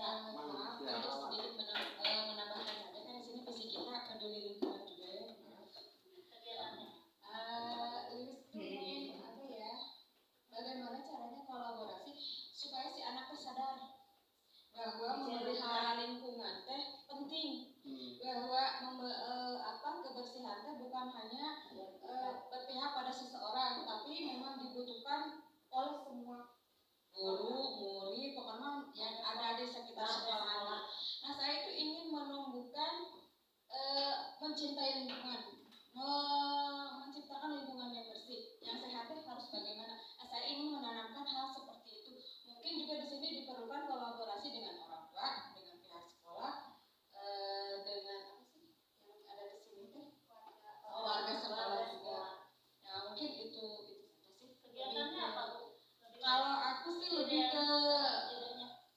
Maaf, untuk sedikit menambahkan saja kan di sini visi kita peduli lingkungan juga ya. Kegiatannya. Ini apa ya? Bagaimana caranya kolaborasi supaya si anaknya sadar bahwa memelihara lingkungan teh penting, bahwa kebersihan teh bukan hanya berpihak pada seseorang, tapi memang dibutuhkan oleh semua guru, murid, pokoknya yang ada di sekitar sekolah. Nah, saya itu ingin menumbuhkan mencintai lingkungan, menciptakan lingkungan yang bersih, yang sehat harus bagaimana. Nah, saya ingin menanamkan hal seperti itu. Mungkin juga di sini diperlukan kolaborasi dengan orang tua, dengan pihak sekolah, dengan apa sih yang ada di sini teh, warga sekolah juga. Nah, mungkin itu saja sih. Kegiatannya apa, Bu? Kalau aku sih lebih ke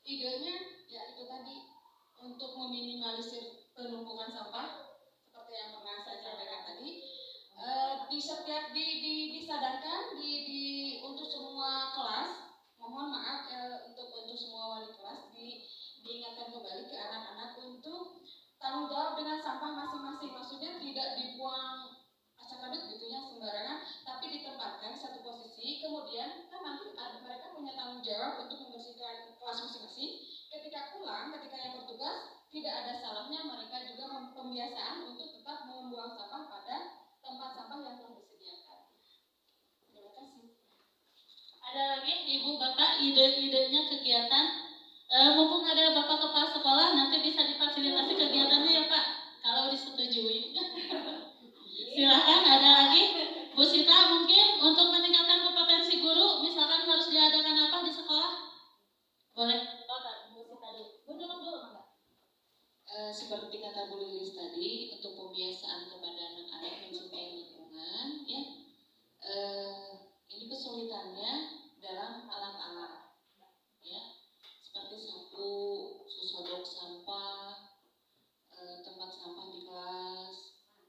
idenya ya itu tadi, untuk meminimalisir penumpukan sampah seperti yang pernah saya sampaikan tadi. Di setiap disadarkan untuk semua kelas, mohon maaf untuk semua wali kelas diingatkan kembali ke anak-anak untuk tanggung jawab dengan sampah masing-masing. Maksudnya tidak dibuang acak-aduk gitu ya sembarangan, tapi ditempatkan di satu posisi. Kemudian kan nanti mereka punya tanggung jawab untuk membersihkan kelas masing-masing. Ketika pulang, ketika yang bertugas, tidak ada salahnya mereka juga pembiasaan untuk tetap membuang sampah pada tempat sampah yang telah disediakan. Terima kasih. Ada lagi Ibu Bapak ide-idenya kegiatan? Mumpung ada Bapak Kepala Sekolah, nanti bisa difasilitasi kegiatannya ya Pak, kalau disetujui. Silakan, ada lagi Bu Sita mungkin untuk meningkatkan kompetensi guru, misalkan harus diadakan apa di sekolah? Boleh? Bu Sita dulu. Bu dulu Mbak. Seperti kata Bu Lilis tadi, untuk pembiasaan kepada anak-anak mencintai lingkungan, ya. Ini kesulitannya dalam alat-alat, ya, seperti sapu, susodok sampah, tempat sampah di kelas,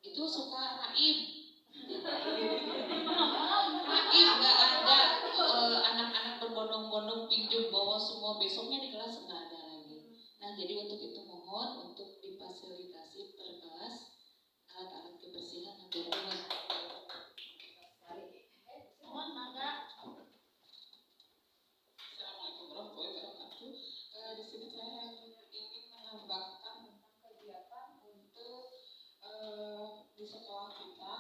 itu suka raib. Raib, nggak ada anak-anak berbondong-bondong pinjam bawa semua, besoknya di kelas nggak ada lagi. Nah, jadi untuk itu mohon untuk difasilitasi per kelas alat-alat kebersihan agar mudah. Mohon mangga. Assalamualaikum warahmatullahi wabarakatuh. Di sini saya ingin menambahkan tentang kegiatan untuk di sekolah kita,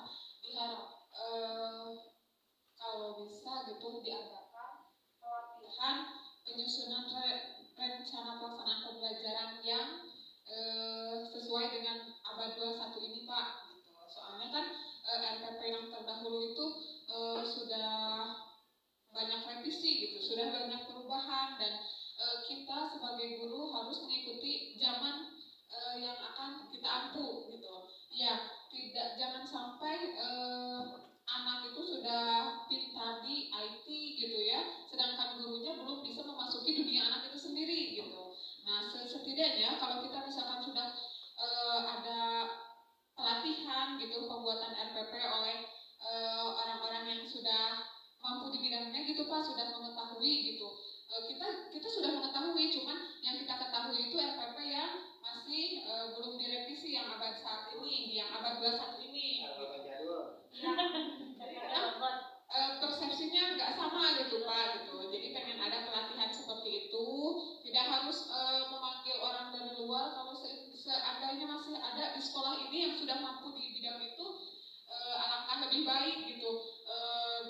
diharap kalau bisa gitu diadakan pelatihan penyusunan rencana pelaksanaan pembelajaran yang sesuai dengan abad 21 ini Pak. Gitu. Soalnya kan RPP yang terdahulu itu sudah banyak revisi gitu, sudah banyak perubahan, dan kita sebagai guru harus mengikuti zaman yang akan kita ampu gitu. Ya, jangan sampai anak itu sudah pintar di IT gitu ya, sedangkan gurunya belum bisa memasuki dunia anak itu sendiri gitu. Nah, setidaknya kalau kita misalkan sudah ada pelatihan gitu, pembuatan RPP oleh orang-orang yang sudah mampu di bidang penyampaiannya gitu Pak, sudah mengetahui gitu. Kita sudah mengetahui, cuman yang kita ketahui itu RPP yang masih belum direvisi yang abad saat ini, yang abad 21 ini. Persepsinya nggak sama gitu Pak gitu. Jadi pengen ada pelatihan seperti itu, tidak harus memanggil orang dari luar. Kalau seandainya masih ada di sekolah ini yang sudah mampu di bidang itu, alangkah lebih baik gitu.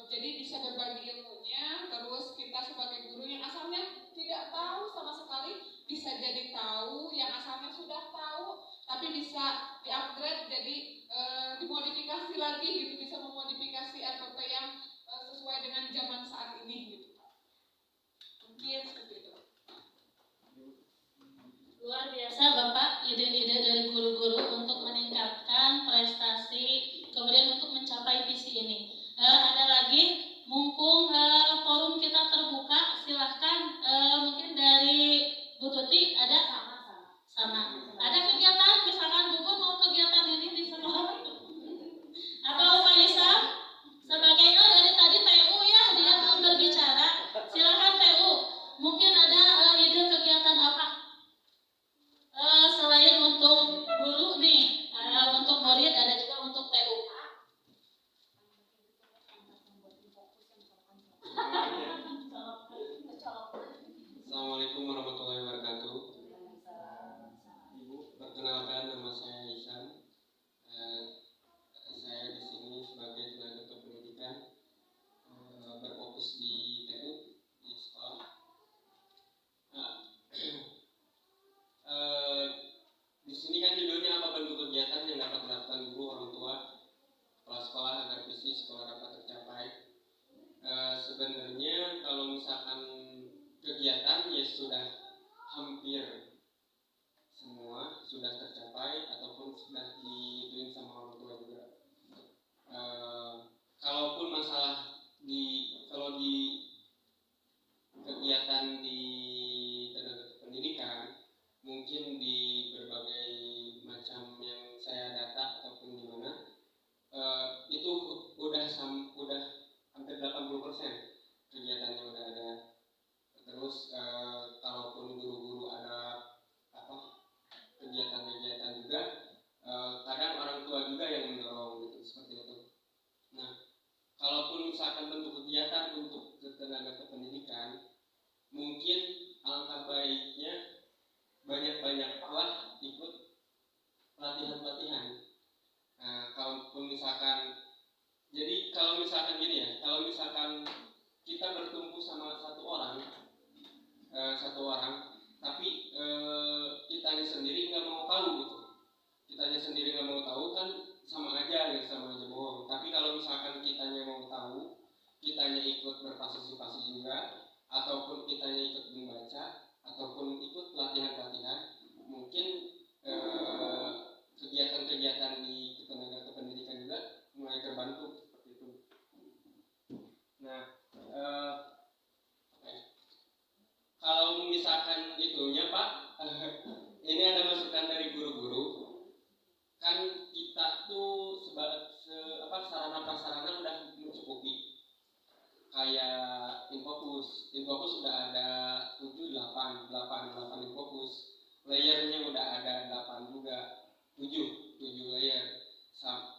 Jadi bisa berbagi ilmunya. Terus kita sebagai guru yang asalnya tidak tahu sama sekali bisa jadi tahu, yang asalnya sudah tahu tapi bisa di-upgrade jadi dimodifikasi lagi gitu, bisa memodifikasi RPP yang sesuai dengan zaman saat ini gitu. Mungkin seperti itu. Luar biasa Bapak, ide-ide dari guru-guru untuk meningkatkan prestasi, kemudian untuk mencapai visi ini. Ada lagi, mumpung forum kita terbuka, silahkan mungkin dari Bu Tuti ada sama. Ada kegiatan, misalkan Gugu mau kegiatan ini di sekolah atau Pak Isa sebagai dari tadi TU ya dia belum berbicara. Silahkan TU, mungkin ada ide kegiatan apa? Selain untuk guru nih, untuk murid ada juga untuk TU. Assalamualaikum warahmatullahi wabarakatuh. Perkenalkan, nama saya Ihsan. Saya di sini sebagai tenaga kependidikan, berfokus di TU di sekolah. Di sini kan judulnya apa bentuk kegiatan yang dapat dilakukan guru, orang tua, kepala sekolah agar visi sekolah dapat tercapai. Sebenarnya kalau misalkan kegiatan ya sudah hampir semua sudah tercapai ataupun sudah diituin sama orang tua juga. Kalaupun masalah kalau di kegiatan di tenaga pendidikan, mungkin di berbagai macam yang saya data ataupun di mana itu udah hampir 80% kegiatannya udah ada. Terus kalaupun guru-guru ada kegiatan-kegiatan juga, kadang orang tua juga yang mendorong gitu, seperti itu. Nah, kalaupun misalkan bentuk kegiatan untuk tenaga kependidikan, mungkin alangkah baiknya banyak-banyaklah ikut pelatihan-pelatihan. Nah, kalaupun misalkan, jadi kalau misalkan gini ya, kalau misalkan kita bertumpu sama satu orang, tapi kitanya sendiri nggak mau tahu gitu. Kitanya sendiri nggak mau tahu kan sama aja bohong. Tapi kalau misalkan kitanya mau tahu, kitanya ikut berpartisipasi juga, ataupun kitanya ikut membaca, ataupun ikut pelatihan-pelatihan, mungkin kegiatan-kegiatan di tenaga kependidikan juga mulai terbantu seperti itu. Nah, kalau misalkan itunya Pak, ini ada masukan dari guru-guru. Kan kita tuh sarana prasarana udah mencukupi. Kayak Infocus udah ada 8 Infocus. Layernya udah ada 8 juga, 7 layer.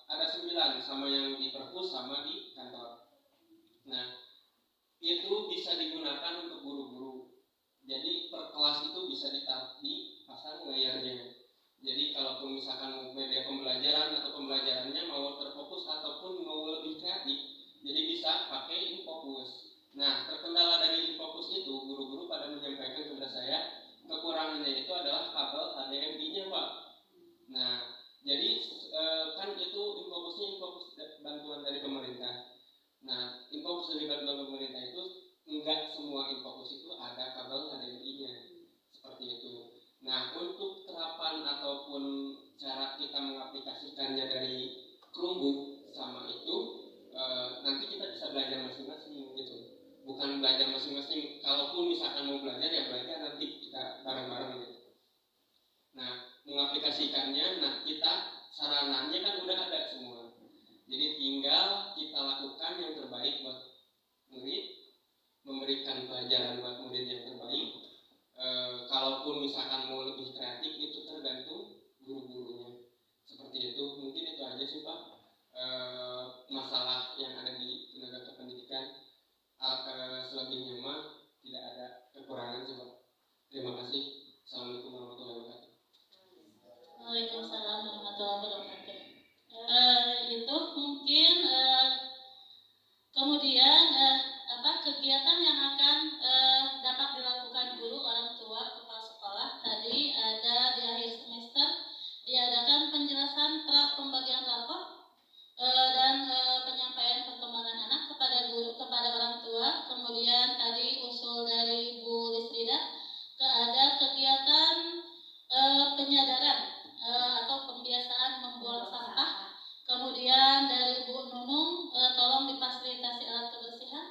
Ada 9 sama yang di perpus sama di kantor. Nah, itu bisa digunakan untuk guru-guru. Jadi per kelas itu bisa dipasang layernya. Jadi kalaupun misalkan media pembelajaran atau pembelajarannya mau terfokus ataupun mau lebih kreatif, jadi bisa pakai Infocus. Nah, terkendala dari Infocus itu, guru-guru pada menyampaikan kepada saya, kekurangannya itu adalah kabel HDMI-nya Pak. Nah, jadi kan itu Infocusnya bantuan dari pemerintah. Nah, Infocus dari bantuan pemerintah itu enggak semua Infocus itu ada kabel HDMI-nya seperti itu. Nah, untuk terapan ataupun cara kita mengaplikasikannya dari Chromebook sama itu nanti kita bisa belajar masing-masing gitu. Bukan belajar masing-masing. Kalaupun misalkan mau belajar ya belajar nanti kita bareng-bareng gitu. Nah, mengaplikasikannya, kita sarananya kan udah ada semua. Jadi tinggal kita lakukan yang terbaik buat murid, memberikan pelajaran buat murid yang terbaik. Kalaupun misalkan mau lebih kreatif itu tergantung guru-gurunya. Seperti itu, mungkin itu aja sih Pak. Masalah yang ada di tenaga kependidikan. Selebihnya mah tidak ada kekurangan sih Pak. Terima kasih. Assalamualaikum warahmatullahi wabarakatuh. Waalaikumsalam warahmatullahi wabarakatuh. Itu mungkin kemudian kegiatan yang akan dapat dilakukan guru, orang tua, kepala sekolah. Tadi ada di akhir semester diadakan penjelasan pembagian rapor dan penyampaian perkembangan anak kepada guru, kepada orang tua. Kemudian tadi usul dari Bu Lisrida ada kegiatan penyadaran atau pembiasaan membuang sampah. Kemudian dari Bu Nunung tolong difasilitasi alat kebersihan.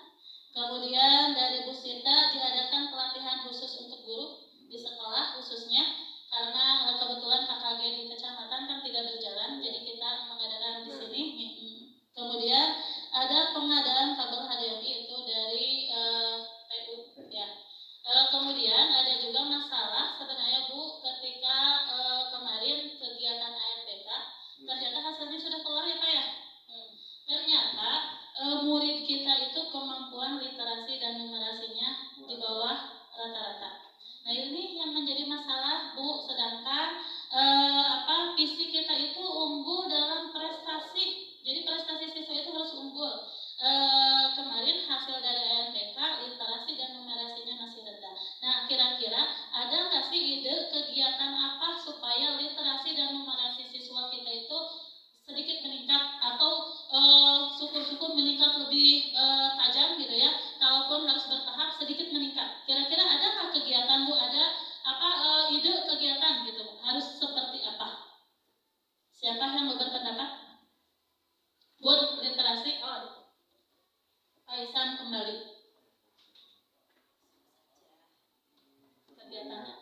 Kemudian dari Bu Sita diadakan pelatihan khusus untuk guru di sekolah khususnya karena kebetulan KKG di kecamatan kan tidak berjalan, jadi kita mengadakan di sini. Kemudian ada pengadaan kabel HDMI itu dari TU ya. Kemudian ada juga masalah sebenarnya Bu ketika kemarin kegiatan ANPK ternyata hasilnya sudah keluar ya Pak ya. Ternyata murid kita itu kemampuan literasi dan numerasinya di bawah rata-rata. Nah ini yang menjadi masalah Bu, sedangkan visi kita itu unggul dalam prestasi. Jadi prestasi siswa itu harus unggul. Kemarin hasil dari ANPK literasi dan numerasinya masih rendah. Nah kira-kira ada nggak sih ide kegiatan apa supaya literasi dan numerasi siswa kita itu sedikit meningkat atau syukur-syukur meningkat lebih tajam gitu ya, kalaupun harus bertahap sedikit meningkat. Kira-kira ada nggak kegiatan Bu, ada ide kegiatan gitu, harus seperti apa? Siapa yang mau berpendapat? Buat literasi, Aisan kembali. Kegiatannya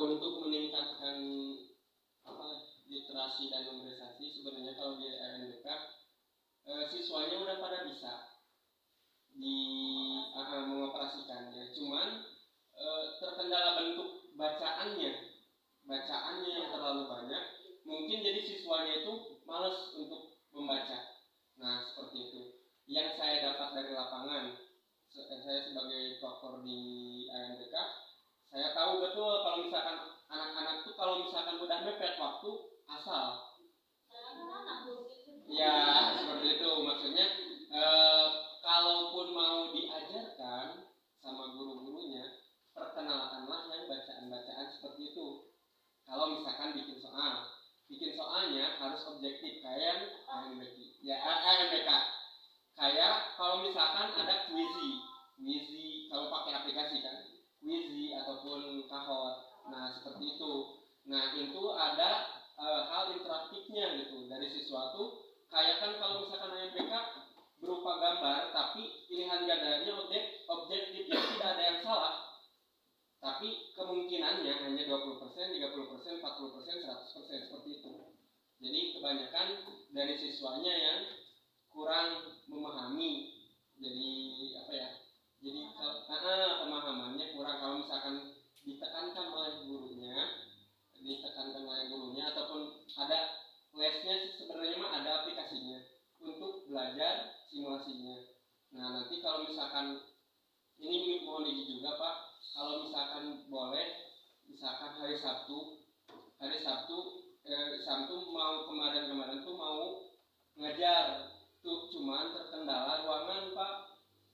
untuk meningkatkan literasi dan numerisasi sebenarnya kalau di ANBK siswanya udah pada bisa mengoperasikannya, cuman terkendala bentuk bacaannya yang terlalu banyak, mungkin jadi siswanya itu malas untuk membaca. Nah seperti itu yang saya dapat dari lapangan. Saya sebagai tokoh di ANBK, saya tahu betul kalau misalkan anak-anak tuh kalau misalkan udah mepet waktu asal. Ya seperti itu maksudnya. Kalaupun mau diajarkan sama guru-gurunya, perkenalkanlah yang bacaan-bacaan seperti itu. Kalau misalkan bikin soalnya harus objektif kayak ANBK. Kayak kalau misalkan ada Quizy kalau pakai aplikasi kan, Quizy ataupun Kahoot. Nah seperti itu. Nah itu ada hal interaktifnya gitu dari siswa tuh. Kayak kan kalau misalkan ANBK berupa gambar, tapi pilihan gandanya objektif, jadi tidak ada yang salah. Tapi kemungkinannya hanya 20%, 30%, 40%, 100% seperti itu. Jadi kebanyakan dari siswanya yang kurang memahami. Jadi Jadi pemahamannya kurang. Kalau misalkan ditekankan oleh gurunya ataupun ada lesnya, sebenarnya mah ada aplikasinya untuk belajar simulasinya. Nah nanti kalau misalkan ini mohon izin juga Pak, kalau misalkan boleh, misalkan hari Sabtu mau kemarin tuh mau